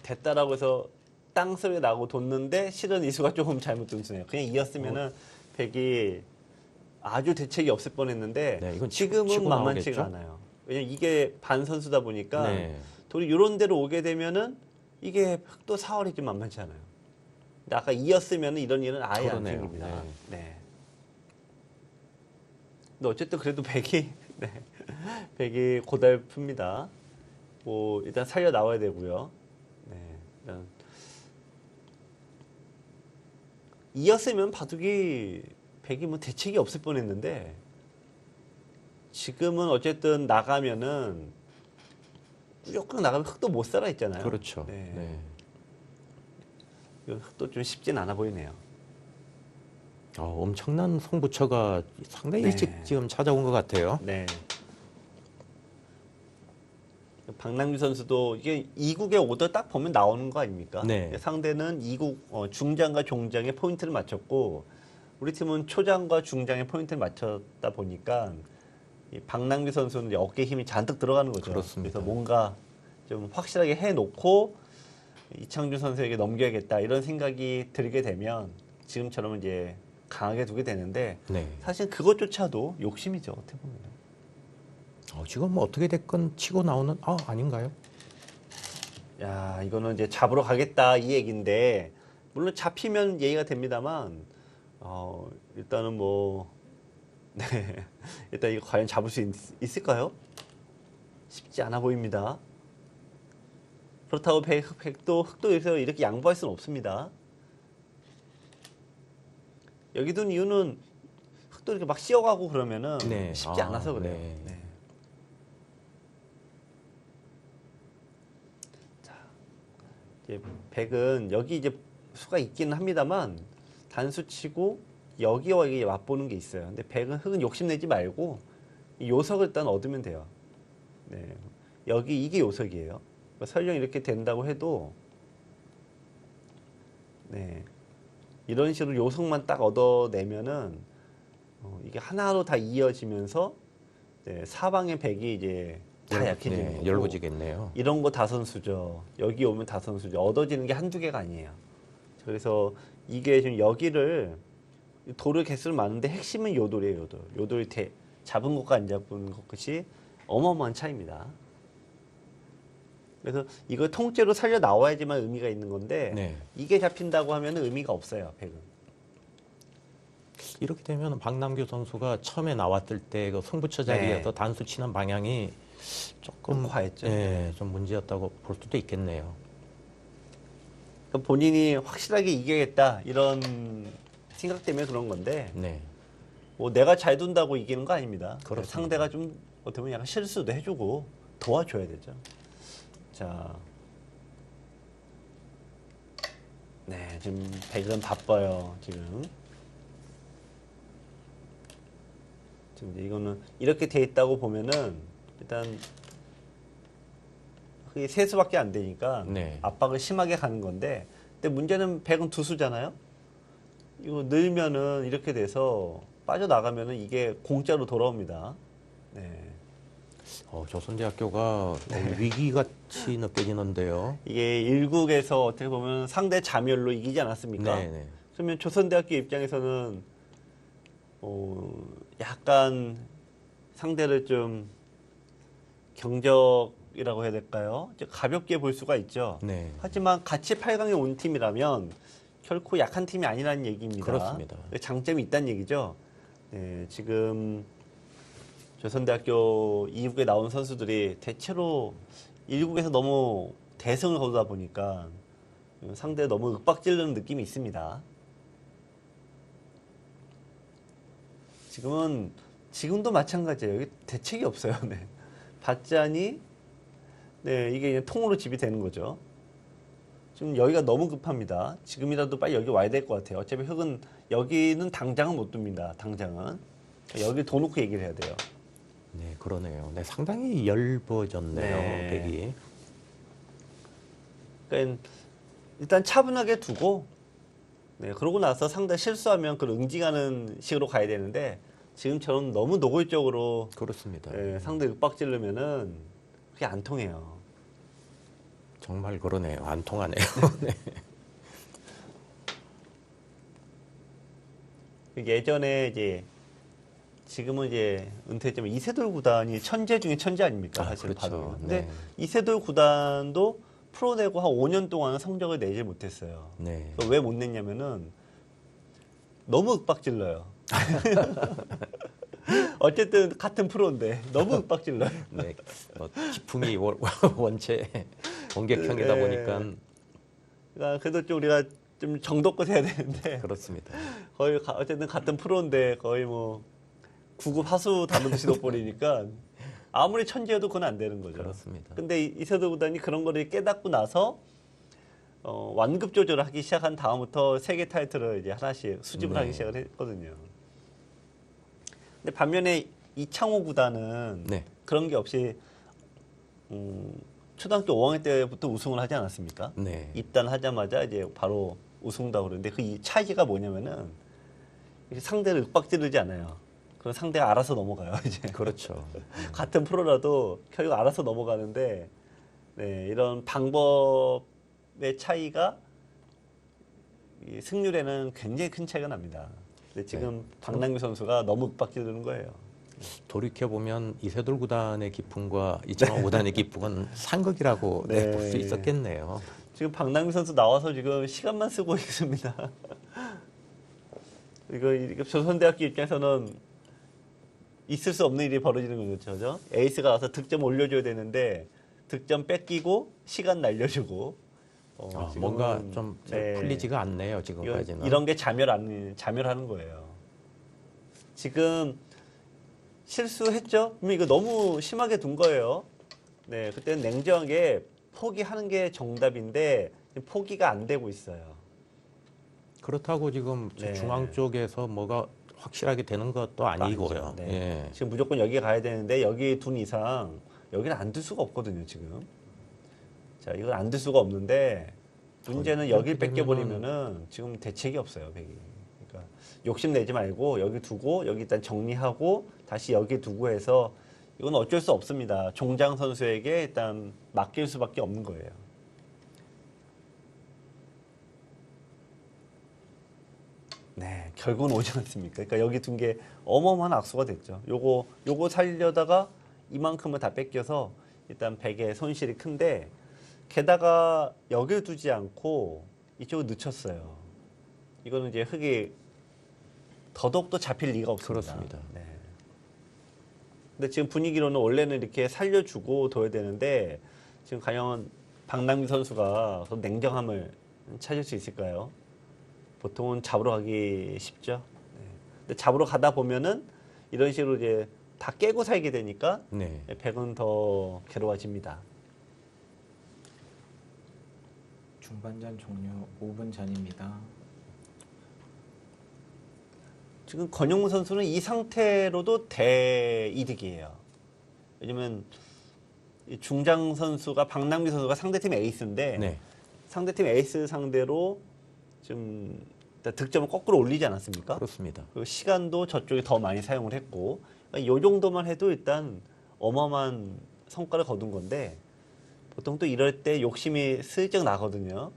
[SPEAKER 2] 됐다라고 해서 땅 소리가 나고 뒀는데 실은 이수가 조금 잘못 둔 수네요. 그냥 이었으면은 백이 아주 대책이 없을 뻔했는데
[SPEAKER 1] 네, 이건
[SPEAKER 2] 지금은
[SPEAKER 1] 치고
[SPEAKER 2] 만만치가
[SPEAKER 1] 나오겠죠?
[SPEAKER 2] 않아요. 왜냐면 이게 반 선수다 보니까
[SPEAKER 1] 네.
[SPEAKER 2] 돌이 이런 데로 오게 되면은 이게 흑도 4월이 좀 만만치 않아요. 근데 아까 이었으면은 이런 일은 아예 안
[SPEAKER 1] 그러네요.
[SPEAKER 2] 생깁니다. 네. 근데 어쨌든 그래도 백이 백이 고달픕니다. 뭐 일단 살려 나와야 되고요. 일단 이었으면 바둑이 백이 뭐 대책이 없을 뻔했는데 지금은 어쨌든 나가면은 꾸역꾸역 나가면 흑도 못 살아 있잖아요.
[SPEAKER 1] 그렇죠.
[SPEAKER 2] 네.
[SPEAKER 1] 네.
[SPEAKER 2] 이건 흑도 좀 쉽진 않아 보이네요.
[SPEAKER 1] 엄청난 승부처가 상당히
[SPEAKER 2] 네.
[SPEAKER 1] 일찍 지금 찾아온 것 같아요.
[SPEAKER 2] 네. 박남규 선수도 이게 2국의 오더 딱 보면 나오는 거 아닙니까?
[SPEAKER 1] 네.
[SPEAKER 2] 상대는 2국 중장과 종장에 포인트를 맞췄고 우리 팀은 초장과 중장에 포인트를 맞췄다 보니까 이 박남규 선수는 이제 어깨 힘이 잔뜩 들어가는 거죠.
[SPEAKER 1] 그렇습니다.
[SPEAKER 2] 그래서 뭔가 좀 확실하게 해놓고 이창준 선수에게 넘겨야겠다 이런 생각이 들게 되면 지금처럼 이제 강하게 두게 되는데
[SPEAKER 1] 네.
[SPEAKER 2] 사실 그것조차도 욕심이죠. 어떻게 보면.
[SPEAKER 1] 지금 뭐 어떻게 됐건 치고 나오는 아닌가요?
[SPEAKER 2] 야, 이거는 이제 잡으러 가겠다 이 얘기인데 물론 잡히면 예의가 됩니다만 일단은 뭐 일단 이거 과연 잡을 수 있을까요? 쉽지 않아 보입니다. 그렇다고 흑도 여기서 이렇게 양보할 수는 없습니다. 여기 둔 이유는 흑도 이렇게 막 씌어가고 그러면은
[SPEAKER 1] 네.
[SPEAKER 2] 쉽지 않아서 그래요.
[SPEAKER 1] 네.
[SPEAKER 2] 네. 이제 백은 여기 이제 수가 있기는 합니다만 단수 치고 여기와 이게 맞보는 게 있어요. 근데 백은 흑은 욕심내지 말고 이 요석을 일단 얻으면 돼요. 네. 여기 이게 요석이에요. 설령 이렇게 된다고 해도 이런 식으로 요석만 딱 얻어내면은 이게 하나로 다 이어지면서 사방의 백이 이제 다 약해지는
[SPEAKER 1] 네,
[SPEAKER 2] 거고.
[SPEAKER 1] 열부지겠네요.
[SPEAKER 2] 이런 거 다 선수죠. 여기 오면 다 선수죠. 얻어지는 게 한두 개가 아니에요. 그래서 이게 지금 여기를 돌의 개수는 많은데 핵심은 요 돌이에요. 요 돌. 요 돌이 잡은 것과 안 잡은 것이 어마어마한 차이입니다. 그래서 이걸 통째로 살려 나와야지만 의미가 있는 건데
[SPEAKER 1] 네.
[SPEAKER 2] 이게 잡힌다고 하면 의미가 없어요. 백은.
[SPEAKER 1] 이렇게 되면 박남규 선수가 처음에 나왔을 때 그 승부처 자리에서
[SPEAKER 2] 네.
[SPEAKER 1] 단수 치는 방향이 조금
[SPEAKER 2] 좀 과했죠.
[SPEAKER 1] 예, 좀 문제였다고 볼 수도 있겠네요.
[SPEAKER 2] 그러니까 본인이 확실하게 이겨야겠다 이런 생각 때문에 그런 건데
[SPEAKER 1] 네.
[SPEAKER 2] 뭐 내가 잘 둔다고 이기는 거 아닙니다.
[SPEAKER 1] 그렇습니다.
[SPEAKER 2] 상대가 좀 어떻게 보면 약간 실수도 해주고 도와줘야 되죠. 자, 네 지금 백은 바빠요 지금. 지금 이제 이거는 이렇게 돼 있다고 보면은 일단 그게 세 수밖에 안 되니까
[SPEAKER 1] 네.
[SPEAKER 2] 압박을 심하게 가는 건데, 근데 문제는 백은 두 수잖아요. 이거 늘면은 이렇게 돼서 빠져나가면은 이게 공짜로 돌아옵니다. 네.
[SPEAKER 1] 조선대학교가 위기같이 느껴지는데요.
[SPEAKER 2] 이게 일국에서 어떻게 보면 상대 자멸로 이기지 않았습니까?
[SPEAKER 1] 네, 네.
[SPEAKER 2] 그러면 조선대학교 입장에서는 약간 상대를 좀 경적이라고 해야 될까요? 이제 가볍게 볼 수가 있죠.
[SPEAKER 1] 네.
[SPEAKER 2] 하지만 같이 8강에 온 팀이라면 결코 약한 팀이 아니라는 얘기입니다.
[SPEAKER 1] 그렇습니다.
[SPEAKER 2] 장점이 있다는 얘기죠. 네, 지금 조선대학교 2국에 나온 선수들이 대체로 1국에서 너무 대승을 거두다 보니까 상대에 너무 윽박지르는 느낌이 있습니다. 지금도 마찬가지예요. 여기 대책이 없어요. 네. 받자니 네, 이게 그냥 통으로 집이 되는 거죠. 지금 여기가 너무 급합니다. 지금이라도 빨리 여기 와야 될 것 같아요. 어차피 흙은 여기는 당장은 못 둡니다. 당장은 여기 둬 놓고 얘기를 해야 돼요.
[SPEAKER 1] 네, 그러네요. 네, 상당히 엷어졌네요,
[SPEAKER 2] 네.
[SPEAKER 1] 백이.
[SPEAKER 2] 그러니까 일단 차분하게 두고, 네, 그러고 나서 상대 실수하면 그걸 응징하는 식으로 가야 되는데 지금처럼 너무 노골적으로
[SPEAKER 1] 그렇습니다.
[SPEAKER 2] 네, 상대 윽박지르면은 그게 안 통해요.
[SPEAKER 1] 정말 그러네요. 안 통하네요. 네.
[SPEAKER 2] 예전에 이제 지금은 이제 은퇴했지만 이세돌 구단이 천재 중에 천재 아닙니까? 사실
[SPEAKER 1] 그렇죠.
[SPEAKER 2] 봐도. 근데
[SPEAKER 1] 네.
[SPEAKER 2] 이세돌 구단도 프로내고 한 5년 동안 성적을 내지 못했어요.
[SPEAKER 1] 네.
[SPEAKER 2] 왜 못 냈냐면은 너무 윽박질러요. 어쨌든 같은 프로인데 너무 윽박질러요.
[SPEAKER 1] 네. 기풍이 원체 공격형이다
[SPEAKER 2] 네.
[SPEAKER 1] 보니까
[SPEAKER 2] 그러니까 그래도 좀 우리가 좀 정도껏 해야 되는데
[SPEAKER 1] 그렇습니다.
[SPEAKER 2] 거의 어쨌든 같은 프로인데 거의 뭐 9급 하수 다루듯이 넣어버리니까 아무리 천재여도 그건 안 되는 거죠.
[SPEAKER 1] 그렇습니다.
[SPEAKER 2] 근데 이세돌 구단이 그런 거를 깨닫고 나서 완급 조절을 하기 시작한 다음부터 세계 타이틀을 이제 하나씩 수집을
[SPEAKER 1] 네.
[SPEAKER 2] 하기 시작을 했거든요. 근데 반면에 이창호 구단은
[SPEAKER 1] 네.
[SPEAKER 2] 그런 게 없이 초등학교 5학년 때부터 우승을 하지 않았습니까?
[SPEAKER 1] 네.
[SPEAKER 2] 입단하자마자 이제 바로 우승도 하고 그러는데 그 차이가 뭐냐면은 상대를 윽박지르지 않아요. 그럼 상대가 알아서 넘어가요. 이제
[SPEAKER 1] 그렇죠.
[SPEAKER 2] 같은 프로라도 결국 알아서 넘어가는데 네, 이런 방법의 차이가 이 승률에는 굉장히 큰 차이가 납니다. 근데 지금 박남규 선수가 너무 윽박지르는 거예요.
[SPEAKER 1] 돌이켜 보면 이세돌 구단의 기풍과 이창호 구단의 기풍은 상극이라고
[SPEAKER 2] 네.
[SPEAKER 1] 볼 수 있었겠네요.
[SPEAKER 2] 지금 박남규 선수 나와서 지금 시간만 쓰고 있습니다. 이거 조선대학교 입장에서는 있을 수 없는 일이 벌어지는 거죠. 그죠? 에이스가 와서 득점 올려줘야 되는데 득점 뺏기고 시간 날려주고 지금은
[SPEAKER 1] 뭔가 좀
[SPEAKER 2] 네.
[SPEAKER 1] 풀리지가 않네요. 지금까지는.
[SPEAKER 2] 이런 게 자멸하는 거예요. 지금 실수했죠? 그럼 이거 너무 심하게 둔 거예요. 네, 그때는 냉정하게 포기하는 게 정답인데 포기가 안 되고 있어요.
[SPEAKER 1] 그렇다고 지금
[SPEAKER 2] 네.
[SPEAKER 1] 중앙 쪽에서 뭐가 확실하게 되는 것도 아니고요.
[SPEAKER 2] 아니죠. 네.
[SPEAKER 1] 예.
[SPEAKER 2] 지금 무조건 여기 가야 되는데 여기 둔 이상 여기는 안 둘 수가 없거든요. 지금. 자, 이걸 안 둘 수가 없는데 문제는 여기 뺏겨버리면은 지금 대책이 없어요. 백이. 그러니까 욕심 내지 말고 여기 두고 여기 일단 정리하고 다시 여기 두고 해서 이건 어쩔 수 없습니다. 종장 선수에게 일단 맡길 수밖에 없는 거예요. 네, 결국은 오지 않습니까? 그러니까 여기 둔 게 어마어마한 악수가 됐죠. 요거 살려다가 이만큼을 다 뺏겨서 일단 100의 손실이 큰데 게다가 여길 두지 않고 이쪽을 늦췄어요. 이거는 이제 흙이 더더욱더 잡힐 리가 없습니다.
[SPEAKER 1] 그렇습니다.
[SPEAKER 2] 네. 근데 지금 분위기로는 원래는 이렇게 살려주고 둬야 되는데 지금 과연 박남기 선수가 그 냉정함을 찾을 수 있을까요? 보통은 잡으러 가기 쉽죠. 네. 근데 잡으러 가다 보면은 이런 식으로 이제 다 깨고 살게 되니까
[SPEAKER 1] 네.
[SPEAKER 2] 100은 더 괴로워집니다.
[SPEAKER 3] 중반전 종료 5분 전입니다.
[SPEAKER 2] 지금 권영무 선수는 이 상태로도 대이득이에요. 왜냐면 이 중장 선수가 박남기 선수가 상대팀 에이스인데
[SPEAKER 1] 네.
[SPEAKER 2] 상대팀 에이스 상대로 좀 득점을 거꾸로 올리지 않았습니까?
[SPEAKER 1] 그렇습니다.
[SPEAKER 2] 그리고 시간도 저쪽이 더 많이 사용을 했고 이 정도만 해도 일단 어마어마한 성과를 거둔 건데 보통 또 이럴 때 욕심이 슬쩍 나거든요.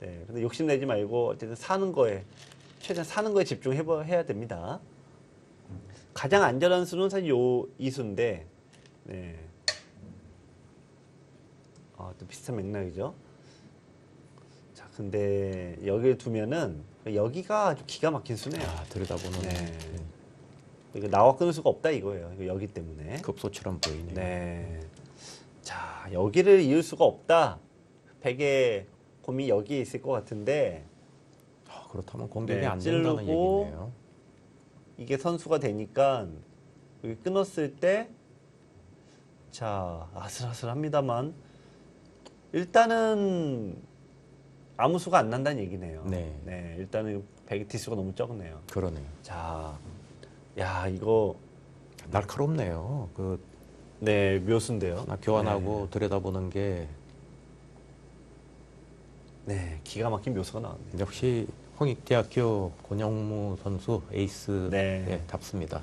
[SPEAKER 2] 네, 근데 욕심 내지 말고 어쨌든 최대한 사는 거에 집중해야 됩니다. 가장 안전한 수는 사실 이 수인데, 네. 또 비슷한 맥락이죠. 자, 근데 여기를 두면은 여기가 아주 기가 막힌 수네요.
[SPEAKER 1] 들여다보는
[SPEAKER 2] 네. 이거 나와 끊을 수가 없다 이거예요. 이거 여기 때문에.
[SPEAKER 1] 급소처럼 보이네요.
[SPEAKER 2] 네. 자, 여기를 이을 수가 없다. 100의 곰이 여기에 있을 것 같은데
[SPEAKER 1] 그렇다면 공격이
[SPEAKER 2] 네,
[SPEAKER 1] 안 된다는
[SPEAKER 2] 찌르고
[SPEAKER 1] 얘기네요.
[SPEAKER 2] 이게 선수가 되니까 여기 끊었을 때 자, 아슬아슬합니다만 일단은 아무 수가 안 난다는 얘기네요.
[SPEAKER 1] 네.
[SPEAKER 2] 일단은 100의 티수가 너무 적네요.
[SPEAKER 1] 그러네요.
[SPEAKER 2] 자, 야, 이거
[SPEAKER 1] 날카롭네요.
[SPEAKER 2] 네, 묘수인데요.
[SPEAKER 1] 하나 교환하고 들여다보는 게
[SPEAKER 2] 네, 기가 막힌 묘수가 나왔네요.
[SPEAKER 1] 역시 홍익대학교 권영무 선수 에이스
[SPEAKER 2] 네.
[SPEAKER 1] 답습니다.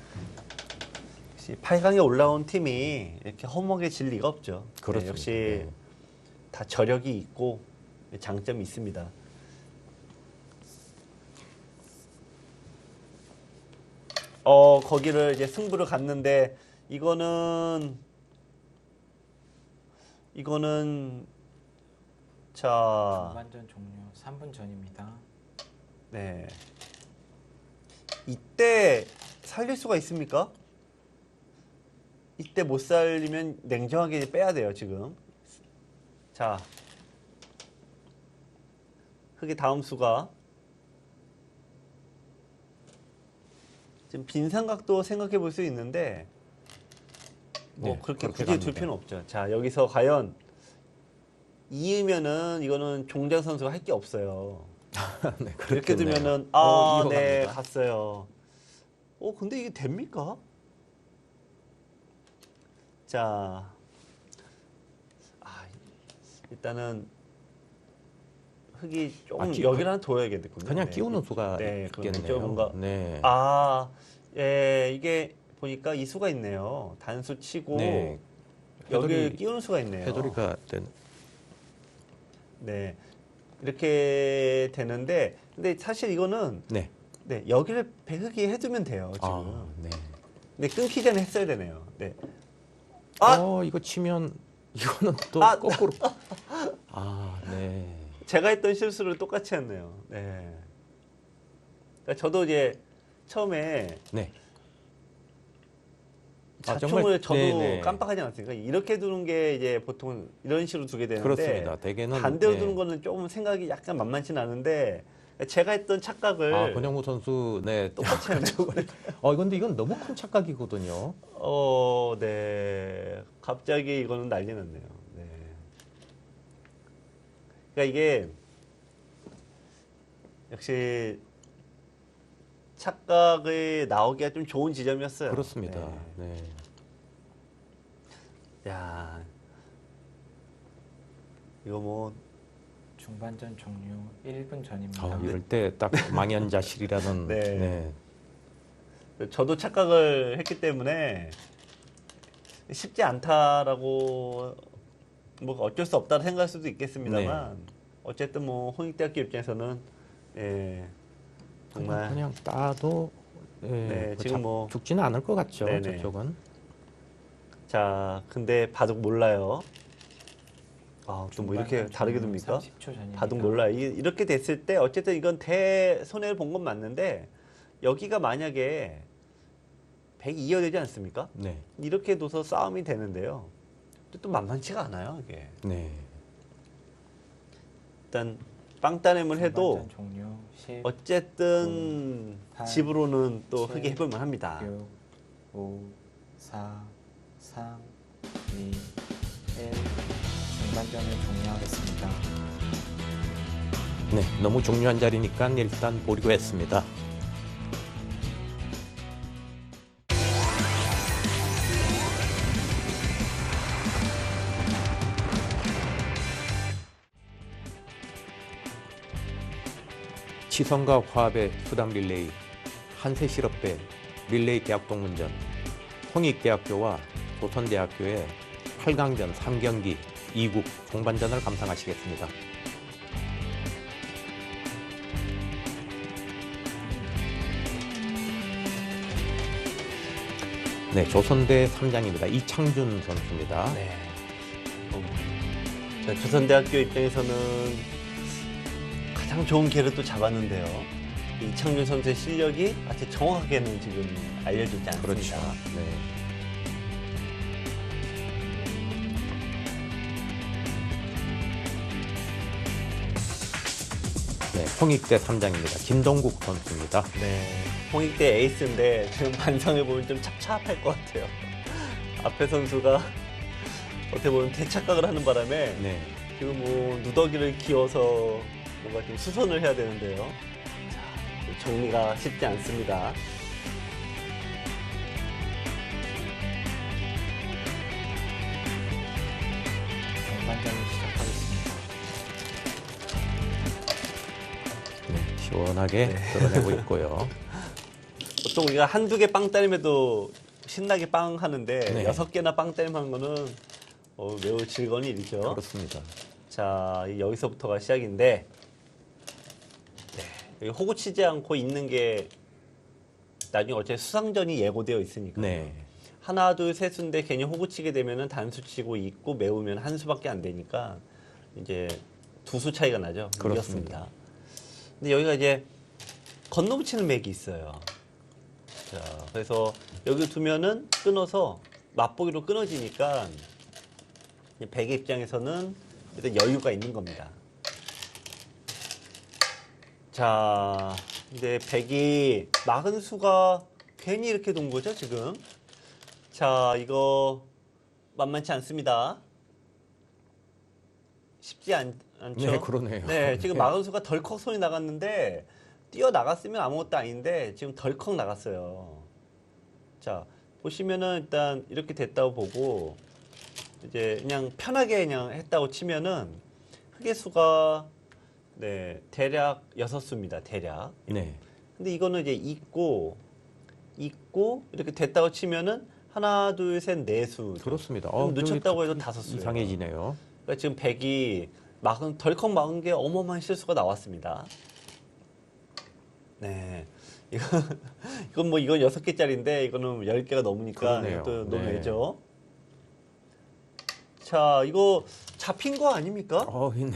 [SPEAKER 2] 8강에 올라온 팀이 이렇게 허무해질 리가 없죠.
[SPEAKER 1] 그렇습니다.
[SPEAKER 2] 네, 역시
[SPEAKER 1] 네.
[SPEAKER 2] 다 저력이 있고 장점이 있습니다. 거기를 이제 승부를 갔는데 이거는 자,
[SPEAKER 3] 중반전 종료 3분 전입니다.
[SPEAKER 2] 네. 이때 살릴 수가 있습니까? 이때 못 살리면 냉정하게 빼야 돼요, 지금. 자. 흙의 다음 수가. 지금 빈삼각도 생각해 볼 수 있는데, 뭐,
[SPEAKER 1] 네,
[SPEAKER 2] 그렇게
[SPEAKER 1] 그렇게
[SPEAKER 2] 굳이 둘
[SPEAKER 1] 갑니다.
[SPEAKER 2] 필요는 없죠. 자, 여기서 과연 이으면은 이거는 종장 선수가 할 게 없어요.
[SPEAKER 1] 네,
[SPEAKER 2] 이렇게
[SPEAKER 1] 그렇겠네요.
[SPEAKER 2] 두면은 네,
[SPEAKER 1] 이어갑니다.
[SPEAKER 2] 갔어요. 근데 이게 됩니까? 자, 일단은 흙이 조금 여기를 하나 둬야겠군요.
[SPEAKER 1] 그냥
[SPEAKER 2] 네.
[SPEAKER 1] 끼우는 수가
[SPEAKER 2] 네,
[SPEAKER 1] 있겠네요.
[SPEAKER 2] 좀 뭔가
[SPEAKER 1] 네.
[SPEAKER 2] 예, 이게 보니까 이 수가 있네요. 단수 치고
[SPEAKER 1] 네.
[SPEAKER 2] 여기 끼우는 수가 있네요.
[SPEAKER 1] 회돌이가 된
[SPEAKER 2] 네, 이렇게 되는데, 근데 사실 이거는
[SPEAKER 1] 네.
[SPEAKER 2] 네, 여기를 배흑이 해두면 돼요, 지금.
[SPEAKER 1] 네.
[SPEAKER 2] 근데 끊기 전에 했어야 되네요. 네.
[SPEAKER 1] 이거 치면 이거는 또 거꾸로. 네.
[SPEAKER 2] 제가 했던 실수를 똑같이 했네요. 네. 그러니까 저도 이제 처음에
[SPEAKER 1] 네.
[SPEAKER 2] 자총을 저도
[SPEAKER 1] 네네.
[SPEAKER 2] 깜빡하지 않았으니까 이렇게 두는 게 이제 보통 이런 식으로 두게 되는데
[SPEAKER 1] 그렇습니다. 대개는
[SPEAKER 2] 반대로
[SPEAKER 1] 네.
[SPEAKER 2] 두는 거는 조금 생각이 약간 만만치 않은데 제가 했던 착각을
[SPEAKER 1] 권영무 선수
[SPEAKER 2] 똑같이 했네요.
[SPEAKER 1] 근데 이건 너무 큰 착각이거든요.
[SPEAKER 2] 네. 갑자기 이거는 난리 났네요. 네. 그러니까 이게 역시 착각이 나오기가 좀 좋은 지점이었어요.
[SPEAKER 1] 그렇습니다.
[SPEAKER 2] 네.
[SPEAKER 1] 네.
[SPEAKER 2] 야, 이거 뭐
[SPEAKER 3] 중반전 종료 1분 전입니다.
[SPEAKER 1] 이럴 때 딱 망연자실이라는.
[SPEAKER 2] 네. 저도 착각을 했기 때문에 쉽지 않다라고 뭐 어쩔 수 없다고 생각할 수도 있겠습니다만 어쨌든 뭐 홍익대학교 입장에서는 예, 정말
[SPEAKER 1] 그냥 따도
[SPEAKER 2] 네, 지금 뭐
[SPEAKER 1] 죽지는 않을 것 같죠.
[SPEAKER 2] 네네.
[SPEAKER 1] 저쪽은.
[SPEAKER 2] 자, 근데 바둑 몰라요. 아, 또 뭐 이렇게
[SPEAKER 3] 중반전
[SPEAKER 2] 다르게
[SPEAKER 3] 종료
[SPEAKER 2] 둡니까?
[SPEAKER 3] 30초 전입니다.
[SPEAKER 2] 바둑 몰라요. 이렇게 됐을 때 어쨌든 이건 손해를 본 건 맞는데 여기가 만약에 102여 되지 않습니까?
[SPEAKER 1] 네.
[SPEAKER 2] 이렇게 둬서 싸움이 되는데요. 또 만만치가 않아요, 이게.
[SPEAKER 1] 네.
[SPEAKER 2] 일단 빵따냄을 해도
[SPEAKER 3] 중반전 종료 10,
[SPEAKER 2] 어쨌든
[SPEAKER 3] 8,
[SPEAKER 2] 집으로는 또
[SPEAKER 3] 7,
[SPEAKER 2] 흑이 해볼 만합니다.
[SPEAKER 3] 6, 5, 4, 3, 2, 1. 중반전을 종료하겠습니다.
[SPEAKER 1] 네. 너무 중요한 자리니까 일단 보려고 했습니다. 치성과 화합의 수담 릴레이, 한세실업배 릴레이 대학 동문전, 홍익대학교와 조선대학교의 8강전 3경기 2국 종반전을 감상하시겠습니다. 네, 조선대 3장입니다. 이창준 선수입니다.
[SPEAKER 2] 네. 자, 조선대학교 입장에서는 가장 좋은 기회를 또 잡았는데요. 이창준 선수의 실력이 아직 정확하게는 지금 알려지지 않습니다.
[SPEAKER 1] 그렇죠. 네. 네, 홍익대 3장입니다. 김동국 선수입니다.
[SPEAKER 2] 네. 홍익대 에이스인데 지금 반성해 보면 좀 찹찹할 것 같아요. 앞에 선수가 어떻게 보면 대착각을 하는 바람에
[SPEAKER 1] 네.
[SPEAKER 2] 지금 뭐 누더기를 기어서 뭔가 좀 수선을 해야 되는데요. 자, 정리가 쉽지 않습니다.
[SPEAKER 3] 종반전을 시작하겠습니다.
[SPEAKER 1] 네, 시원하게 드러내고 있고요.
[SPEAKER 2] 보통 우리가 한두 개 빵 따림에도 신나게 빵 하는데
[SPEAKER 1] 네.
[SPEAKER 2] 6개나 빵 따림 한 거는 매우 즐거운 일이죠.
[SPEAKER 1] 그렇습니다.
[SPEAKER 2] 자, 여기서부터가 시작인데 네, 여기 호구 치지 않고 있는 게 나중에 어차피 수상전이 예고되어 있으니까
[SPEAKER 1] 네.
[SPEAKER 2] 하나, 둘, 셋 수인데 괜히 호구 치게 되면은 단수 치고 있고 매우면 한 수밖에 안 되니까 이제 두 수 차이가 나죠.
[SPEAKER 1] 그렇습니다.
[SPEAKER 2] 이겼습니다. 근데 여기가 이제 건너붙이는 맥이 있어요. 자, 그래서 여기 두면은 끊어서 맛보기로 끊어지니까 이제 백의 입장에서는 일단 여유가 있는 겁니다. 자, 근데 백이 막은 수가 괜히 이렇게 돈 거죠, 지금? 자, 이거 만만치 않습니다. 쉽지 않죠?
[SPEAKER 1] 네, 그러네요.
[SPEAKER 2] 네, 지금 막은 수가 덜컥 손이 나갔는데 뛰어나갔으면 아무것도 아닌데 지금 덜컥 나갔어요. 자, 보시면은 일단 이렇게 됐다고 보고 이제 그냥 편하게 그냥 했다고 치면은 흑의 수가 네, 대략 6수입니다. 대략.
[SPEAKER 1] 네.
[SPEAKER 2] 근데 이거는 이제 있고 이렇게 됐다고 치면은 하나, 둘, 셋, 네 수.
[SPEAKER 1] 그렇습니다.
[SPEAKER 2] 그럼 놓쳤다고 해도 5수.
[SPEAKER 1] 이상해지네요.
[SPEAKER 2] 그러니까 지금 백이 덜컥 막은 게 어마어마한 실수가 나왔습니다. 네. 이건 6개짜리인데 이거는 10개가 넘으니까
[SPEAKER 1] 그러네요.
[SPEAKER 2] 또
[SPEAKER 1] 네.
[SPEAKER 2] 논외죠. 자, 이거 잡힌 거 아닙니까?
[SPEAKER 1] 네.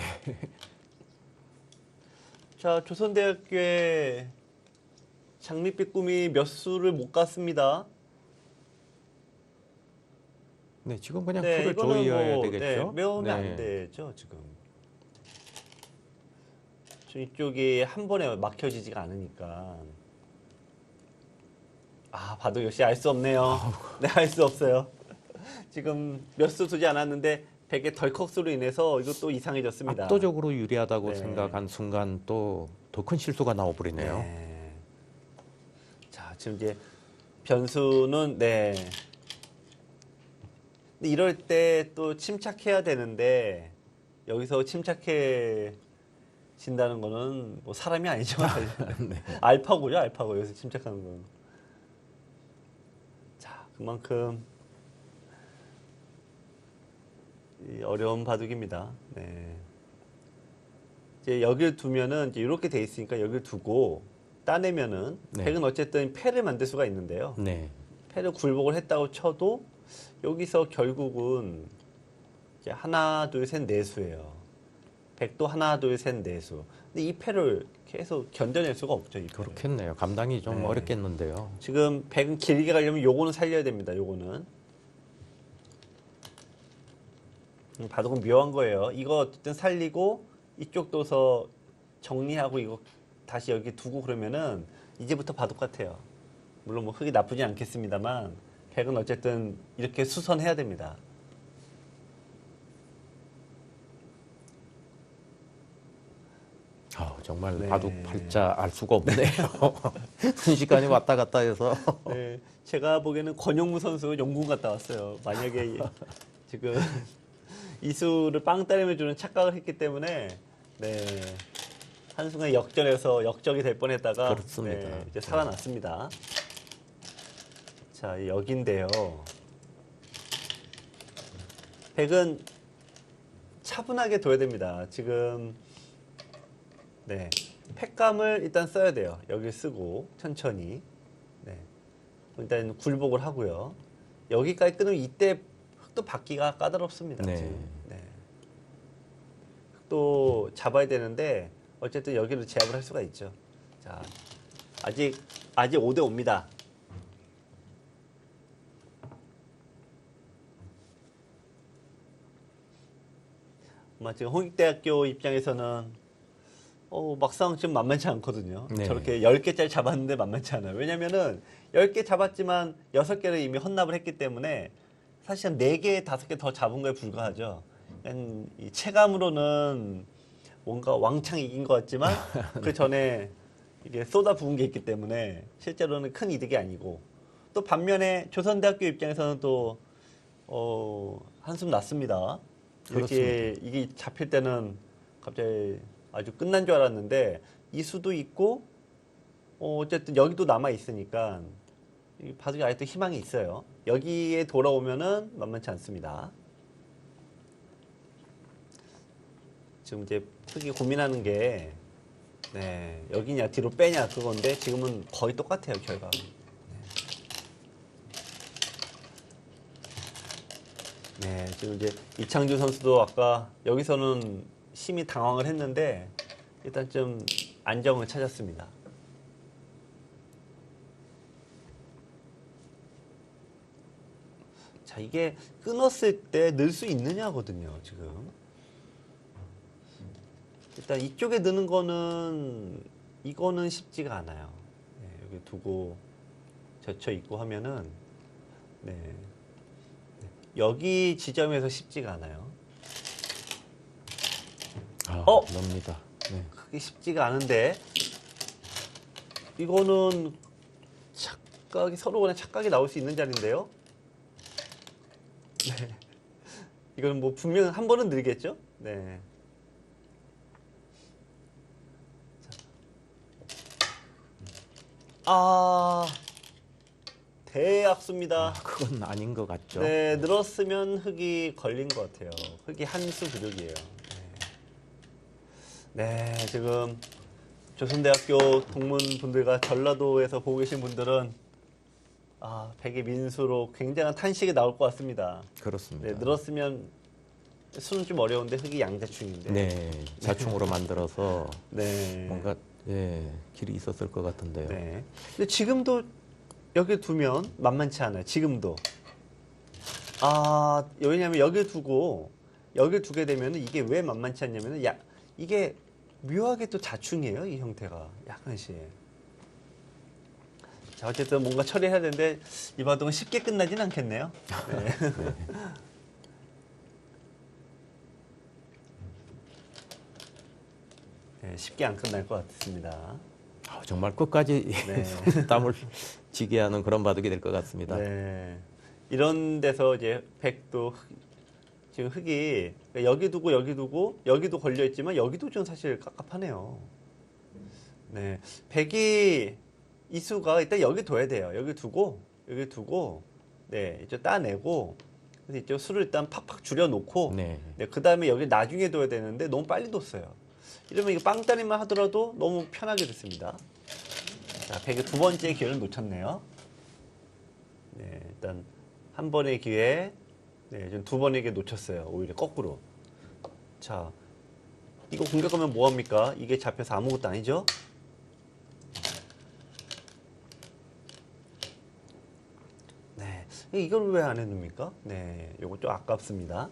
[SPEAKER 2] 자, 조선대학교의 장밋빛 꿈이 몇 수를 못 갔습니다.
[SPEAKER 1] 네, 지금 그냥
[SPEAKER 2] 네,
[SPEAKER 1] 풀을
[SPEAKER 2] 이거는
[SPEAKER 1] 조여야
[SPEAKER 2] 뭐,
[SPEAKER 1] 되겠죠.
[SPEAKER 2] 네, 매우면
[SPEAKER 1] 네.
[SPEAKER 2] 안 되죠, 지금. 이쪽이 한 번에 막혀지지가 않으니까. 아, 봐도 역시 알 수 없네요. 네, 알 수 없어요. 지금 몇 수 두지 않았는데 100의 덜컥수로 인해서 이것도 이상해졌습니다.
[SPEAKER 1] 압도적으로 유리하다고
[SPEAKER 2] 네.
[SPEAKER 1] 생각한 순간 또 더 큰 실수가 나와버리네요.
[SPEAKER 2] 네. 자, 지금 이제 변수는 네. 근데 이럴 때 또 침착해야 되는데 여기서 침착해 진다는 거는 뭐 사람이 아니죠.
[SPEAKER 1] 네.
[SPEAKER 2] 알파고죠, 알파고. 여기서 침착하는 건. 자, 그만큼 이 어려운 바둑입니다. 네. 이제 여기를 두면은 이제 이렇게 돼 있으니까 여기를 두고 따내면은
[SPEAKER 1] 네.
[SPEAKER 2] 백은 어쨌든 패를 만들 수가 있는데요.
[SPEAKER 1] 네.
[SPEAKER 2] 패를 굴복을 했다고 쳐도 여기서 결국은 이제 하나, 둘, 셋, 네 수예요. 백도 하나, 둘, 셋, 네 수. 근데 이 패를 계속 견뎌낼 수가 없죠. 이 패를.
[SPEAKER 1] 그렇겠네요. 감당이 좀
[SPEAKER 2] 네.
[SPEAKER 1] 어렵겠는데요.
[SPEAKER 2] 지금 백은 길게 가려면 요거는 살려야 됩니다. 요거는. 바둑은 묘한 거예요. 이거 어쨌든 살리고 이쪽 둬서 정리하고 이거 다시 여기 두고 그러면은 이제부터 바둑 같아요. 물론 뭐 흙이 나쁘지 않겠습니다만 백은 어쨌든 이렇게 수선해야 됩니다.
[SPEAKER 1] 정말
[SPEAKER 2] 네.
[SPEAKER 1] 바둑 팔자 알 수가 없네요. 순식간에 왔다 갔다 해서.
[SPEAKER 2] 네, 제가 보기에는 권영무 선수 용군 갔다 왔어요. 만약에 지금 이수를 빵 따내면주는 착각을 했기 때문에 네, 한순간 역전해서 역적이 될 뻔했다가
[SPEAKER 1] 그렇습니다.
[SPEAKER 2] 네, 이제 살아났습니다. 자, 여기인데요. 백은 차분하게 둬야 됩니다. 지금 네, 팩감을 일단 써야 돼요. 여기 쓰고 천천히. 네, 일단 굴복을 하고요. 여기까지 끊으면 이때 흙도 받기가 까다롭습니다.
[SPEAKER 1] 네.
[SPEAKER 2] 지금. 네. 흙도 잡아야 되는데 어쨌든 여기로 제압을 할 수가 있죠. 자, 아직 5대 5입니다. 지금 홍익대학교 입장에서는 막상 지금 만만치 않거든요.
[SPEAKER 1] 네.
[SPEAKER 2] 저렇게 10개짜리 잡았는데 만만치 않아요. 왜냐면은 10개 잡았지만 6개를 이미 헌납을 했기 때문에 사실 한 4개, 5개 더 잡은 거에 불과하죠. 그냥 이 체감으로는 뭔가 왕창 이긴 것 같지만 그 전에 이게 쏟아 부은 게 있기 때문에 실제로는 큰 이득이 아니고 또 반면에 조선대학교 입장에서는 또 한숨 났습니다. 이렇게 이게 잡힐 때는 갑자기 아주 끝난 줄 알았는데 이수도 있고 어쨌든 여기도 남아 있으니까 이 바둑이 아직도 희망이 있어요. 여기에 돌아오면은 만만치 않습니다. 지금 이제 흙이 고민하는 게 네, 여기냐 뒤로 빼냐 그건데 지금은 거의 똑같아요 결과가. 네, 지금 이제 이창준 선수도 아까 여기서는 심히 당황을 했는데 일단 좀 안정을 찾았습니다. 자, 이게 끊었을 때 넣을 수 있느냐거든요, 지금. 일단 이쪽에 넣는 거는 이거는 쉽지가 않아요. 네, 여기 두고 젖혀 있고 하면은 네. 여기 지점에서 쉽지가 않아요.
[SPEAKER 1] 넣습니다. 네.
[SPEAKER 2] 그게 쉽지가 않은데 이거는 착각이 서로 간에 착각이 나올 수 있는 자리인데요. 네. 이거는 뭐 분명 한 번은 늘겠죠. 네. 대악수입니다.
[SPEAKER 1] 그건 아닌 것 같죠.
[SPEAKER 2] 네, 늘었으면 흙이 걸린 것 같아요. 흙이 한 수 부족이에요. 네, 지금 조선대학교 동문분들과 전라도에서 보고 계신 분들은 백의 민수로 굉장한 탄식이 나올 것 같습니다.
[SPEAKER 1] 그렇습니다.
[SPEAKER 2] 네, 늘었으면 수는 좀 어려운데 흙이 양자충인데.
[SPEAKER 1] 네, 자충으로 만들어서
[SPEAKER 2] 네.
[SPEAKER 1] 뭔가 길이 있었을 것 같은데요.
[SPEAKER 2] 네. 근데 지금도 여기 두면 만만치 않아요. 지금도. 왜냐면 여기 두고 여기 두게 되면 이게 왜 만만치 않냐면은 이게 묘하게 또 자충이에요. 이 형태가 약간씩. 자, 어쨌든 뭔가 처리해야 되는데 이 바둑은 쉽게 끝나진 않겠네요. 네. 네, 쉽게 안 끝날 것 같습니다.
[SPEAKER 1] 정말 끝까지
[SPEAKER 2] 네.
[SPEAKER 1] 땀을 지게 하는 그런 바둑이 될 것 같습니다.
[SPEAKER 2] 네. 이런 데서 이제 백도 지금 흙이 여기 두고 여기 두고 여기도 걸려 있지만 여기도 좀 사실 깝깝하네요. 네. 백이 이수가 일단 여기 둬야 돼요. 여기 두고 네, 이제 따내고 그래서 이쪽 수를 일단 팍팍 줄여놓고
[SPEAKER 1] 네.
[SPEAKER 2] 네, 그 다음에 여기 나중에 둬야 되는데 너무 빨리 뒀어요. 이러면 이거 빵따리만 하더라도 너무 편하게 됐습니다. 자, 102번째 기회를 놓쳤네요. 네, 일단 한 번의 기회, 네, 좀 두 번의 기회 놓쳤어요. 오히려 거꾸로. 자, 이거 공격하면 뭐합니까? 이게 잡혀서 아무것도 아니죠? 네, 이걸 왜 안 해놓습니까? 네, 요거 좀 아깝습니다.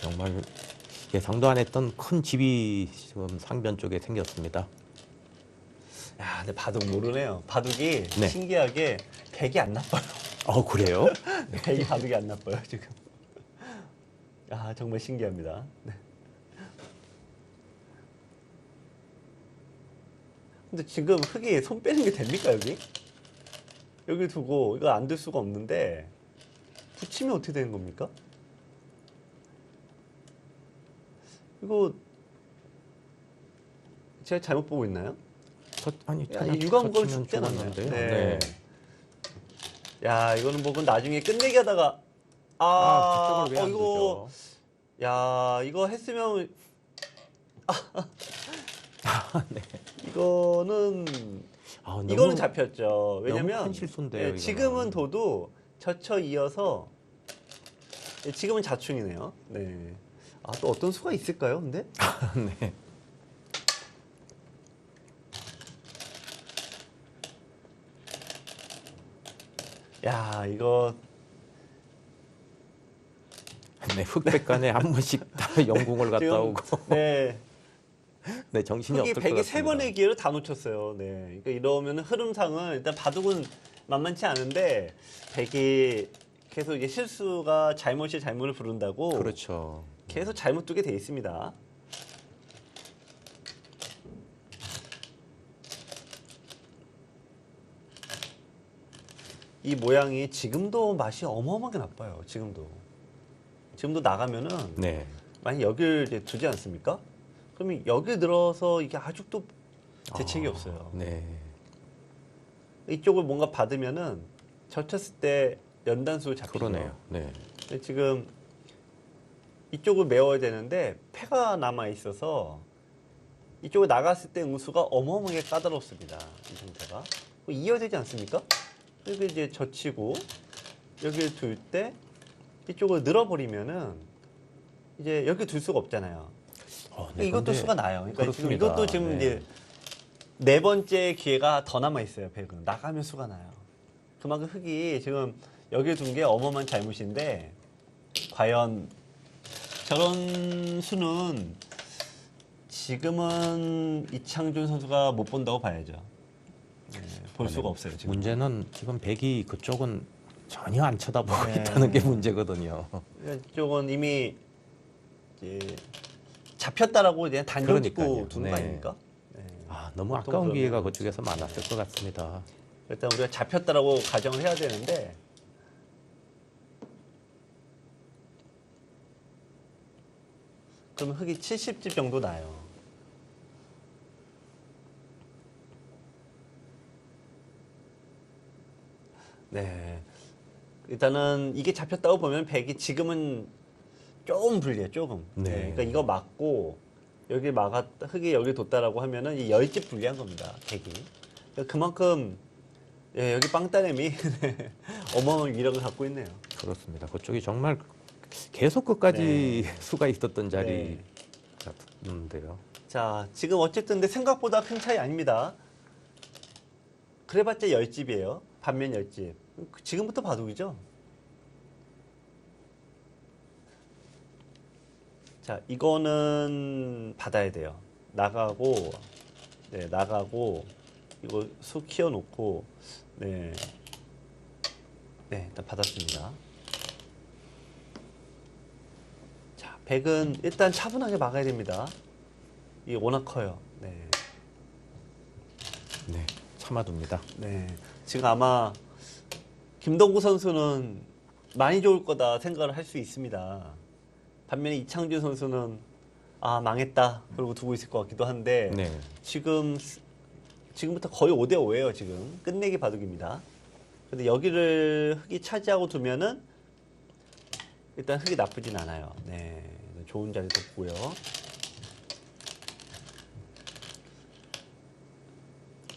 [SPEAKER 1] 정말 예상도 안 했던 큰 집이 지금 상변 쪽에 생겼습니다.
[SPEAKER 2] 야, 근데 바둑 모르네요. 바둑이
[SPEAKER 1] 네.
[SPEAKER 2] 신기하게 백이 안 나빠요.
[SPEAKER 1] 그래요?
[SPEAKER 2] 백이 바둑이 안 나빠요, 지금. 아, 정말 신기합니다. 네. 근데 지금 흙이 손 빼는 게 됩니까, 여기? 여기 두고 이거 안 될 수가 없는데 붙이면 어떻게 되는 겁니까? 이거 제가 잘못 보고 있나요?
[SPEAKER 1] 아니,
[SPEAKER 2] 야,
[SPEAKER 1] 그냥
[SPEAKER 2] 이 유광걸
[SPEAKER 1] 쳤으면
[SPEAKER 2] 죽지 않았나요?
[SPEAKER 1] 죽었는데요.
[SPEAKER 2] 네.
[SPEAKER 1] 네.
[SPEAKER 2] 야, 이거는 뭐 그건 나중에 끝내기 하다가
[SPEAKER 1] 그쪽을 왜 안
[SPEAKER 2] 이거
[SPEAKER 1] 두죠?
[SPEAKER 2] 야, 이거 했으면
[SPEAKER 1] 네.
[SPEAKER 2] 이거는
[SPEAKER 1] 너무-
[SPEAKER 2] 이거는 잡혔죠.
[SPEAKER 1] 너무
[SPEAKER 2] 왜냐면
[SPEAKER 1] 큰 실수인데요,
[SPEAKER 2] 예,
[SPEAKER 1] 이거는.
[SPEAKER 2] 지금은 둬도 젖혀 이어서 예, 지금은 자충이네요. 네. 아, 또 어떤 수가 있을까요? 근데
[SPEAKER 1] 네.
[SPEAKER 2] 야, 이거
[SPEAKER 1] 네, 흑백간에 한 번씩 다 영궁을 갔다
[SPEAKER 2] 지금
[SPEAKER 1] 오고.
[SPEAKER 2] 네.
[SPEAKER 1] 네, 정신이
[SPEAKER 2] 흑이
[SPEAKER 1] 없을 것
[SPEAKER 2] 백이
[SPEAKER 1] 같습니다.
[SPEAKER 2] 세 번의 기회를 다 놓쳤어요. 네. 그러니까 이러면 흐름상은 일단 바둑은 만만치 않은데 백이 계속 이제 실수가 잘못이 잘못을 부른다고
[SPEAKER 1] 그렇죠.
[SPEAKER 2] 계속 잘못 두게 돼 있습니다. 이 모양이 지금도 맛이 어마어마하게 나빠요. 지금도 나가면은
[SPEAKER 1] 네.
[SPEAKER 2] 만약 여길 이제 두지 않습니까? 그러면 여기 들어서 이게 아직도 대책이 없어요.
[SPEAKER 1] 네.
[SPEAKER 2] 이쪽을 뭔가 받으면은 젖혔을 때 연단수 잡히죠.
[SPEAKER 1] 그러네요. 네.
[SPEAKER 2] 근데 지금 이쪽을 메워야 되는데 패가 남아 있어서 이쪽을 나갔을 때 응수가 어마어마하게 까다롭습니다. 이 상태가 이어야 되지 않습니까? 그리고 이제 젖히고 여기를 둘 때 이쪽을 늘어버리면은 이제 여기 둘 수가 없잖아요.
[SPEAKER 1] 네,
[SPEAKER 2] 이것도
[SPEAKER 1] 근데
[SPEAKER 2] 수가 나요. 그러니까 지금
[SPEAKER 1] 그렇습니다.
[SPEAKER 2] 이것도 지금
[SPEAKER 1] 네.
[SPEAKER 2] 이제 네 번째 기회가 더 남아 있어요. 백은 나가면 수가 나요. 그만큼 흙이 지금 여기에 둔 게 어마어마한 잘못인데 과연 저런 수는 지금은 이창준 선수가 못 본다고 봐야죠. 네, 볼 수가 없어요. 지금.
[SPEAKER 1] 문제는 지금 백이 그쪽은 전혀 안 쳐다보고
[SPEAKER 2] 네.
[SPEAKER 1] 있다는 게 문제거든요.
[SPEAKER 2] 이쪽은 이미 이제 잡혔다라고 이제 단정 짓고
[SPEAKER 1] 그러니까요.
[SPEAKER 2] 두는 거
[SPEAKER 1] 네.
[SPEAKER 2] 아닙니까? 네.
[SPEAKER 1] 너무
[SPEAKER 2] 보통
[SPEAKER 1] 아까운 기회가
[SPEAKER 2] 그러면
[SPEAKER 1] 그쪽에서 많았을 것 같습니다.
[SPEAKER 2] 일단 우리가 잡혔다라고 가정을 해야 되는데 그럼 흙이 70집 정도 나요. 네. 일단은 이게 잡혔다고 보면 백이 지금은 조금 불리해, 조금.
[SPEAKER 1] 네.
[SPEAKER 2] 그러니까 이거 맞고 여기 흙이 여기 뒀다라고 하면은 이 10집 불리한 겁니다, 백이. 그러니까 그만큼 예, 여기 빵따nem이 어마어마한 위력을 갖고 있네요.
[SPEAKER 1] 그렇습니다. 그쪽이 정말 계속 끝까지
[SPEAKER 2] 네.
[SPEAKER 1] 수가 있었던 자리
[SPEAKER 2] 네.
[SPEAKER 1] 같은데요.
[SPEAKER 2] 자, 지금 어쨌든 근데 생각보다 큰 차이 아닙니다. 그래봤자 10집이에요. 반면 10집. 지금부터 바둑이죠. 자, 이거는 받아야 돼요. 나가고, 네, 나가고, 이거 수 키워놓고, 네. 네, 일단 받았습니다. 자, 백은 일단 차분하게 막아야 됩니다. 이게 워낙 커요. 네.
[SPEAKER 1] 네, 참아둡니다.
[SPEAKER 2] 네. 지금 아마 김동구 선수는 많이 좋을 거다 생각을 할 수 있습니다. 반면에 이창준 선수는 아, 망했다. 그러고 두고 있을 것 같기도 한데
[SPEAKER 1] 네,
[SPEAKER 2] 지금 지금부터 거의 5대 5예요. 지금 끝내기 바둑입니다. 근데 여기를 흑이 차지하고 두면은 일단 흑이 나쁘진 않아요. 네, 좋은 자리도 없고요.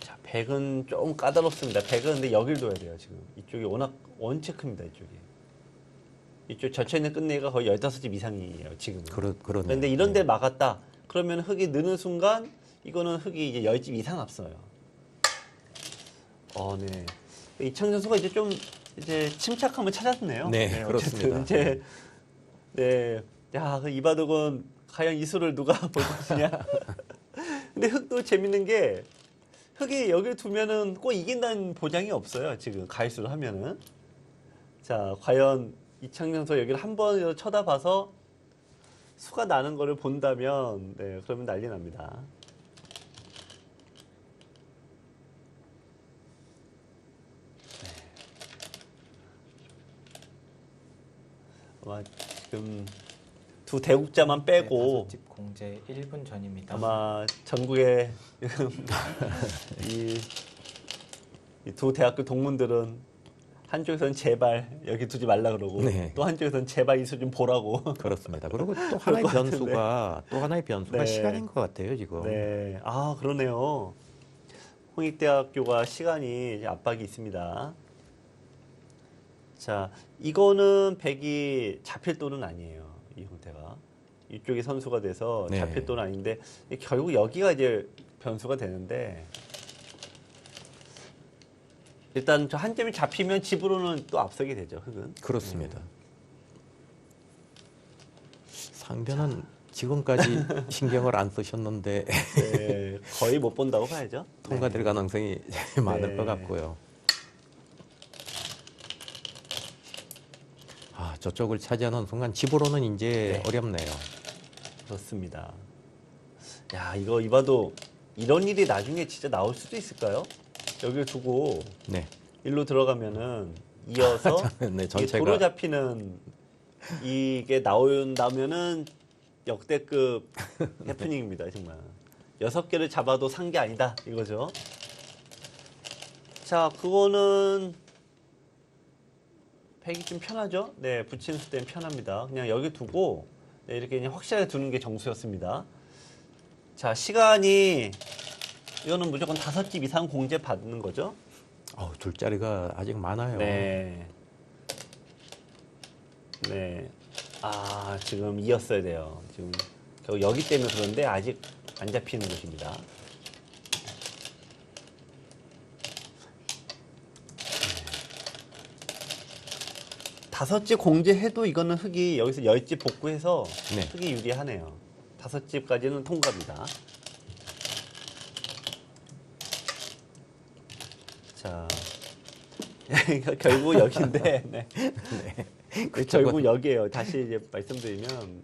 [SPEAKER 2] 자, 백은 좀 까다롭습니다. 백은 근데 여길 둬야 돼요. 지금 이쪽이 워낙 원체 큽니다. 이쪽이. 이쪽 젖혀있는 끝내기가 거의 15집 이상이에요. 지금은.
[SPEAKER 1] 그러네요.
[SPEAKER 2] 그런데 이런 데 막았다. 그러면 흑이 느는 순간 이거는 흑이 이제 10집 이상 앞서요. 네. 이창 선수가 이제 좀 이제 침착함을 찾았네요.
[SPEAKER 1] 네, 그렇습니다.
[SPEAKER 2] 이제 네, 야, 이 바둑은 과연 이 수를 누가 볼 것이냐. 근데 흑도 재밌는 게 흑이 여기를 두면은 꼭 이긴다는 보장이 없어요. 지금 가위수를 하면은. 자, 과연 이창 선수 여기를 한 번이라도 쳐다봐서 수가 나는 거를 본다면, 네, 그러면 난리 납니다. 아마 지금 두 대국자만 빼고
[SPEAKER 3] 집 공제 1분 전입니다.
[SPEAKER 2] 아마 전국의 이 두 대학교 동문들은 한쪽에서는 제발 여기 두지 말라 그러고
[SPEAKER 1] 네.
[SPEAKER 2] 또 한쪽에서는 제발 이 수 좀 보라고.
[SPEAKER 1] 그렇습니다. 그리고 또 하나의 변수가
[SPEAKER 2] 네.
[SPEAKER 1] 시간인 것 같아요, 지금.
[SPEAKER 2] 네, 아 그러네요. 홍익대학교가 시간이 이제 압박이 있습니다. 자, 이거는 백이 잡힐 돈은 아니에요. 이 형태가. 이쪽이 선수가 돼서
[SPEAKER 1] 네.
[SPEAKER 2] 잡힐 돈은 아닌데 결국 여기가 이제 변수가 되는데 일단 저 한 점이 잡히면 집으로는 또 앞서게 되죠. 흑은.
[SPEAKER 1] 그렇습니다. 상대는 지금까지 신경을 안 쓰셨는데
[SPEAKER 2] 네, 거의 못 본다고 봐야죠.
[SPEAKER 1] 통과될 가능성이 많을
[SPEAKER 2] 네.
[SPEAKER 1] 것 같고요. 아, 저쪽을 차지하는 순간 집으로는 이제
[SPEAKER 2] 네.
[SPEAKER 1] 어렵네요.
[SPEAKER 2] 그렇습니다. 야, 이거 이봐도 이런 일이 나중에 진짜 나올 수도 있을까요? 여기를 두고
[SPEAKER 1] 네.
[SPEAKER 2] 일로 들어가면은 이어서
[SPEAKER 1] 네,
[SPEAKER 2] 이게 도로 잡히는 이게 나온다면은 역대급 해프닝입니다, 정말. 6개를 잡아도 산 게 아니다 이거죠. 자, 그거는 백이 좀 편하죠? 네, 붙임수 때문에 편합니다. 그냥 여기 두고 네, 이렇게 그냥 확실하게 두는 게 정수였습니다. 자, 시간이 이거는 무조건 5집 이상 공제 받는 거죠?
[SPEAKER 1] 줄 자리가 아직 많아요.
[SPEAKER 2] 네. 네. 아, 지금 이었어야 돼요. 지금 결국 여기 때문에 그런데 아직 안 잡히는 것입니다. 다섯 집 공제해도 이거는 흑이 여기서 10집 복구해서
[SPEAKER 1] 네.
[SPEAKER 2] 흑이 유리하네요. 5집까지는 통과입니다. 자, 결국 여기인데, 네. 결국 여기에요. 다시 이제 말씀드리면,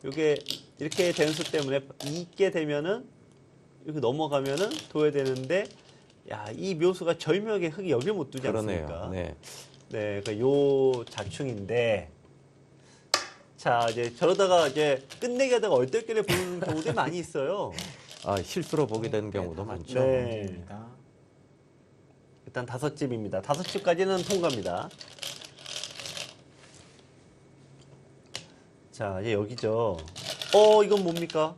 [SPEAKER 2] 이게 이렇게 된 수 때문에 있게 되면은 이렇게 넘어가면은 둬야 되는데, 야, 이 묘수가 절묘하게 흑이 여길 못 두지 않습니까?
[SPEAKER 1] 그러네요. 네.
[SPEAKER 2] 네, 그 요 자충인데, 자, 이제 저러다가 이제 끝내기 하다가 얼떨결에 보는 경우도 많이 있어요.
[SPEAKER 1] 아, 실수로 보게 되는 경우도 많죠.
[SPEAKER 2] 네.
[SPEAKER 3] 입니다.
[SPEAKER 2] 일단 5집입니다. 5집까지는 통과입니다. 자, 이제 여기죠. 이건 뭡니까?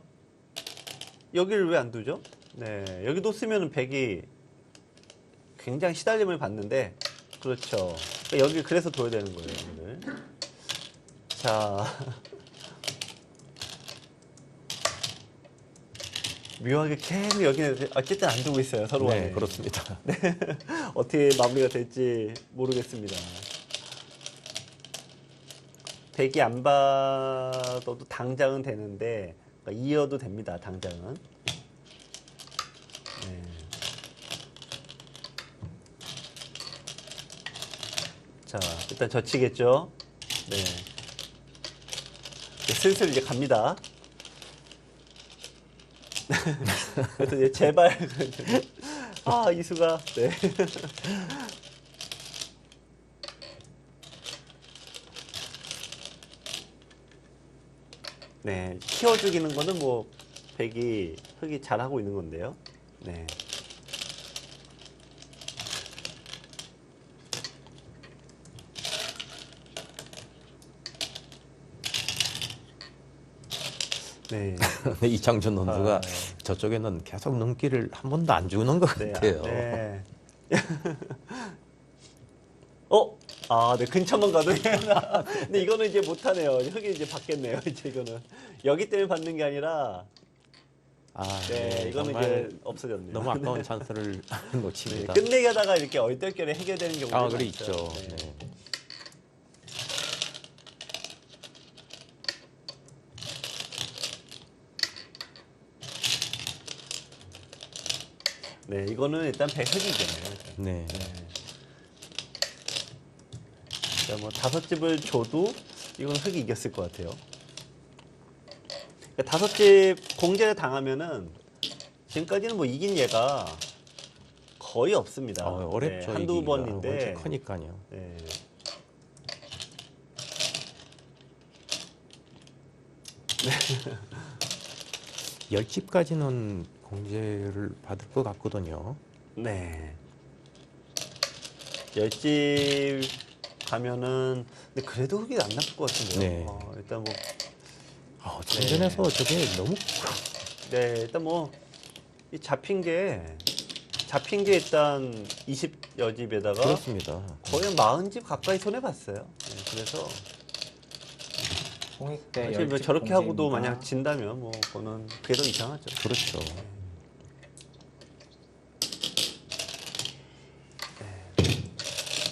[SPEAKER 2] 여기를 왜 안 두죠? 네, 여기 뒀으면 백이 굉장히 시달림을 받는데, 그렇죠. 그러니까 여기 그래서 둬야 되는 거예요, 여기를. 자. 묘하게 계속 여기는 어쨌든 안 두고 있어요, 서로 간에.
[SPEAKER 1] 네, 그렇습니다.
[SPEAKER 2] 어떻게 마무리가 될지 모르겠습니다. 백이 안 받아도 당장은 되는데 그러니까 이어도 됩니다. 당장은. 네. 자, 일단 젖히겠죠. 네. 슬슬 이제 갑니다. 그래서 이제 제발 이수가 네. 네, 키워 죽이는 거는 뭐 백이 흑이 잘하고 있는 건데요. 네. 네.
[SPEAKER 1] 이창준 선수가
[SPEAKER 2] 아,
[SPEAKER 1] 저쪽에는 계속 눈길을 한 번도 안 주는 것
[SPEAKER 2] 네.
[SPEAKER 1] 같아요.
[SPEAKER 2] 네. 네, 근처만 가도 되나? 근데 이거는 이제 못하네요. 흙이 이제 받겠네요. 이제 이거는 여기 때문에 받는 게 아니라, 네, 이거는
[SPEAKER 1] 정말
[SPEAKER 2] 이제 없어졌네요.
[SPEAKER 1] 너무 아까운 찬스를
[SPEAKER 2] 네,
[SPEAKER 1] 놓칩니다.
[SPEAKER 2] 끝내기 하다가 이렇게 얼떨결에 해결되는 경우가
[SPEAKER 1] 그래
[SPEAKER 2] 많죠.
[SPEAKER 1] 있죠.
[SPEAKER 2] 네.
[SPEAKER 1] 네.
[SPEAKER 2] 네, 이거는 일단 흙이겠네요.
[SPEAKER 1] 네.
[SPEAKER 2] 그러니까 뭐 5집을 줘도 이건 흙이 이겼을 것 같아요. 그러니까 5집 공제를 당하면은 지금까지는 뭐 이긴 예가 거의 없습니다.
[SPEAKER 1] 어렵죠.
[SPEAKER 2] 네, 한두
[SPEAKER 1] 이기기가.
[SPEAKER 2] 번인데.
[SPEAKER 1] 원체 크니까요.
[SPEAKER 2] 네.
[SPEAKER 1] 열 10집까지는 공제를 받을 것 같거든요.
[SPEAKER 2] 네. 10집 가면은 근데 그래도 흙이 안 나쁠 것 같은데요.
[SPEAKER 1] 네.
[SPEAKER 2] 일단 뭐
[SPEAKER 1] 전전에서 저게 너무
[SPEAKER 2] 네, 일단 뭐, 이 잡힌 게 일단 20여 집에다가
[SPEAKER 1] 그렇습니다.
[SPEAKER 2] 거의 40집 가까이 손해봤어요. 네, 그래서
[SPEAKER 3] 홍익대
[SPEAKER 2] 사실 뭐
[SPEAKER 3] 10집
[SPEAKER 2] 저렇게 하고도
[SPEAKER 3] 공제입니다.
[SPEAKER 2] 만약 진다면 뭐, 그거는 그게 더 이상하죠.
[SPEAKER 1] 그렇죠.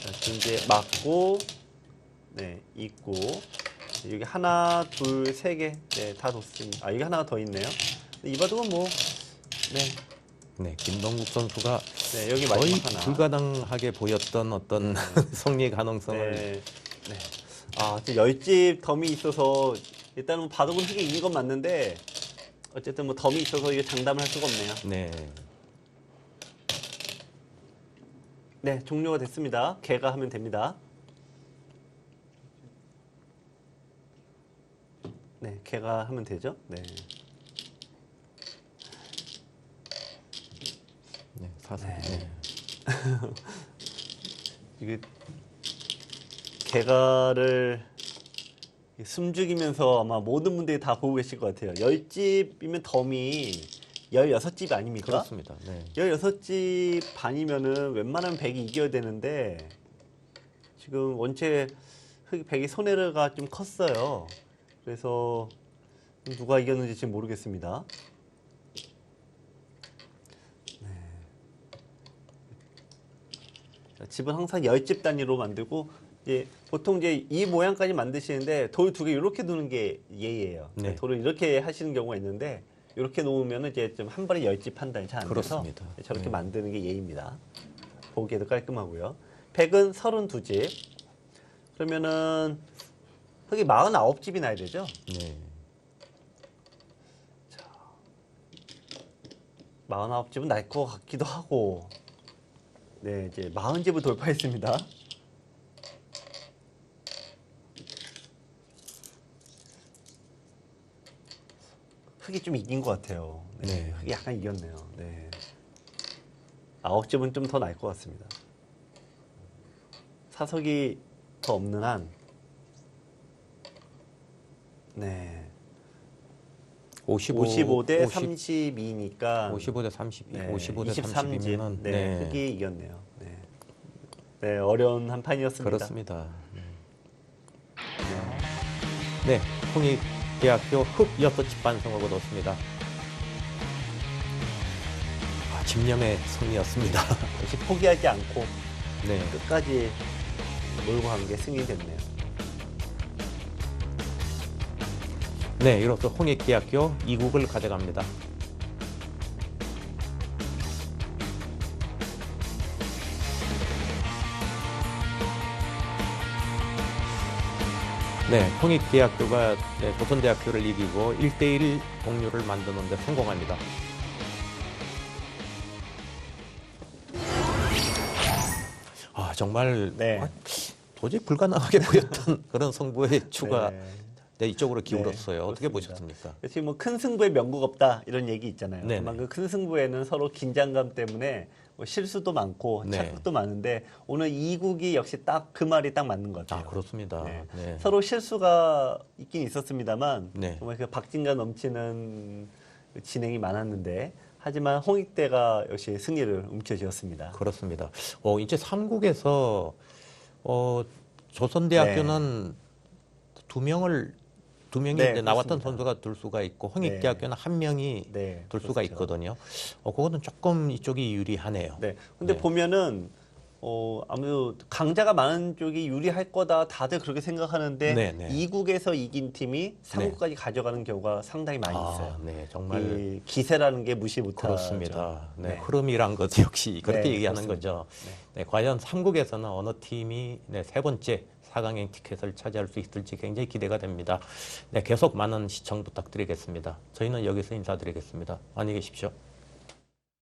[SPEAKER 2] 자, 지금 이제 맞고, 네, 있고, 여기 하나, 둘, 세 개, 네, 다 뒀습니다. 여기 하나가 더 있네요. 이 바둑은 뭐, 네,
[SPEAKER 1] 네, 김동국 선수가
[SPEAKER 2] 네, 여기
[SPEAKER 1] 거의
[SPEAKER 2] 마지막 하나.
[SPEAKER 1] 불가능하게 보였던 어떤 승리 가능성을
[SPEAKER 2] 네. 네. 지금 10집 덤이 있어서 일단은 뭐 바둑은 흙이 이긴 건 맞는데 어쨌든 뭐 덤이 있어서 이게 장담을 할 수가 없네요.
[SPEAKER 1] 네.
[SPEAKER 2] 네, 종료가 됐습니다. 개가하면 됩니다. 네, 개가하면 되죠. 네.
[SPEAKER 1] 네, 사실. 네.
[SPEAKER 2] 이게 개가를 숨죽이면서 아마 모든 분들이 다 보고 계실 것 같아요. 10집이면 덤이 16집 아닙니까?
[SPEAKER 1] 그렇습니다. 네.
[SPEAKER 2] 16집 반이면은 웬만하면 100이 이겨야 되는데 지금 원체 100이 손해가 좀 컸어요. 그래서 누가 이겼는지 지금 모르겠습니다. 집은 항상 10집 단위로 만들고 이제 보통 이제 이 모양까지 만드시는데 돌 2개 이렇게 두는 게 예예요.
[SPEAKER 1] 네.
[SPEAKER 2] 돌을 이렇게 하시는 경우가 있는데 이렇게 놓으면 이제 좀 한 번에 10집 판단이 잘 안 돼서
[SPEAKER 1] 그렇습니다.
[SPEAKER 2] 저렇게
[SPEAKER 1] 네.
[SPEAKER 2] 만드는 게 예입니다. 보기에도 깔끔하고요. 팩은 32집. 그러면은 흙이 49집이 나야 되죠?
[SPEAKER 1] 네.
[SPEAKER 2] 49집은 날 것 같기도 하고. 네, 이제 40집을 돌파했습니다. 흙이 좀 이긴 것 같아요. 네,
[SPEAKER 1] 네.
[SPEAKER 2] 흙이 약간 이겼네요. 네. 9집은 좀 더 날 것 같습니다. 사석이 더 없는 한, 네. 55대 32니까
[SPEAKER 1] 55대 32,
[SPEAKER 2] 네,
[SPEAKER 1] 55대
[SPEAKER 2] 23집
[SPEAKER 1] 32면
[SPEAKER 2] 네, 흙이 이겼네요. 네. 네, 어려운 한 판이었습니다.
[SPEAKER 1] 그렇습니다. 네, 홍익대학교 흙 6집 반성을 거뒀습니다. 집념의 승리였습니다.
[SPEAKER 2] 역시 포기하지 않고
[SPEAKER 1] 네,
[SPEAKER 2] 끝까지 몰고 간 게 승리 됐네요.
[SPEAKER 1] 네, 이로써 홍익대학교 2국을 가져갑니다. 네, 홍익대학교가 조선대학교를 이기고 1대1 동률을 만드는 데 성공합니다. 정말
[SPEAKER 2] 네.
[SPEAKER 1] 도저히 불가능하게 보였던 그런 승부의 추가
[SPEAKER 2] 네.
[SPEAKER 1] 이쪽으로 기울었어요. 어떻게
[SPEAKER 2] 그렇습니다.
[SPEAKER 1] 보셨습니까?
[SPEAKER 2] 지금 뭐 큰 승부에 명국 없다 이런 얘기 있잖아요.
[SPEAKER 1] 네네.
[SPEAKER 2] 그만큼 큰 승부에는 서로 긴장감 때문에 실수도 많고
[SPEAKER 1] 네.
[SPEAKER 2] 착각도 많은데 오늘 2국이 역시 딱 그 말이 딱 맞는 것 같아요.
[SPEAKER 1] 아, 그렇습니다.
[SPEAKER 2] 네.
[SPEAKER 1] 네.
[SPEAKER 2] 서로 실수가 있긴 있었습니다만
[SPEAKER 1] 네.
[SPEAKER 2] 정말 그 박진감 넘치는 진행이 많았는데 하지만 홍익대가 역시 승리를 움켜쥐었습니다.
[SPEAKER 1] 그렇습니다. 이제 3국에서 조선대학교는 두 명이
[SPEAKER 2] 네,
[SPEAKER 1] 이제 나왔던
[SPEAKER 2] 그렇습니다.
[SPEAKER 1] 선수가 들 수가 있고 홍익대학교는 한 명이
[SPEAKER 2] 네,
[SPEAKER 1] 들 수가
[SPEAKER 2] 그렇죠.
[SPEAKER 1] 있거든요. 그거는 조금 이쪽이 유리하네요.
[SPEAKER 2] 네. 근데
[SPEAKER 1] 네.
[SPEAKER 2] 보면은 아무래도 강자가 많은 쪽이 유리할 거다 다들 그렇게 생각하는데
[SPEAKER 1] 네, 네.
[SPEAKER 2] 2국에서 이긴 팀이 3국까지 가져가는 경우가 상당히 많이 있어요.
[SPEAKER 1] 네, 정말
[SPEAKER 2] 이 기세라는 게 무시 못하죠.
[SPEAKER 1] 그렇습니다. 네,
[SPEAKER 2] 네.
[SPEAKER 1] 흐름이란 것 역시 그렇게
[SPEAKER 2] 네,
[SPEAKER 1] 얘기하는
[SPEAKER 2] 그렇습니다.
[SPEAKER 1] 거죠. 네, 과연 3국에서는 어느 팀이 세 번째 4강행 티켓을 차지할 수 있을지 굉장히 기대가 됩니다. 네, 계속 많은 시청 부탁드리겠습니다. 저희는 여기서 인사드리겠습니다. 안녕히 계십시오.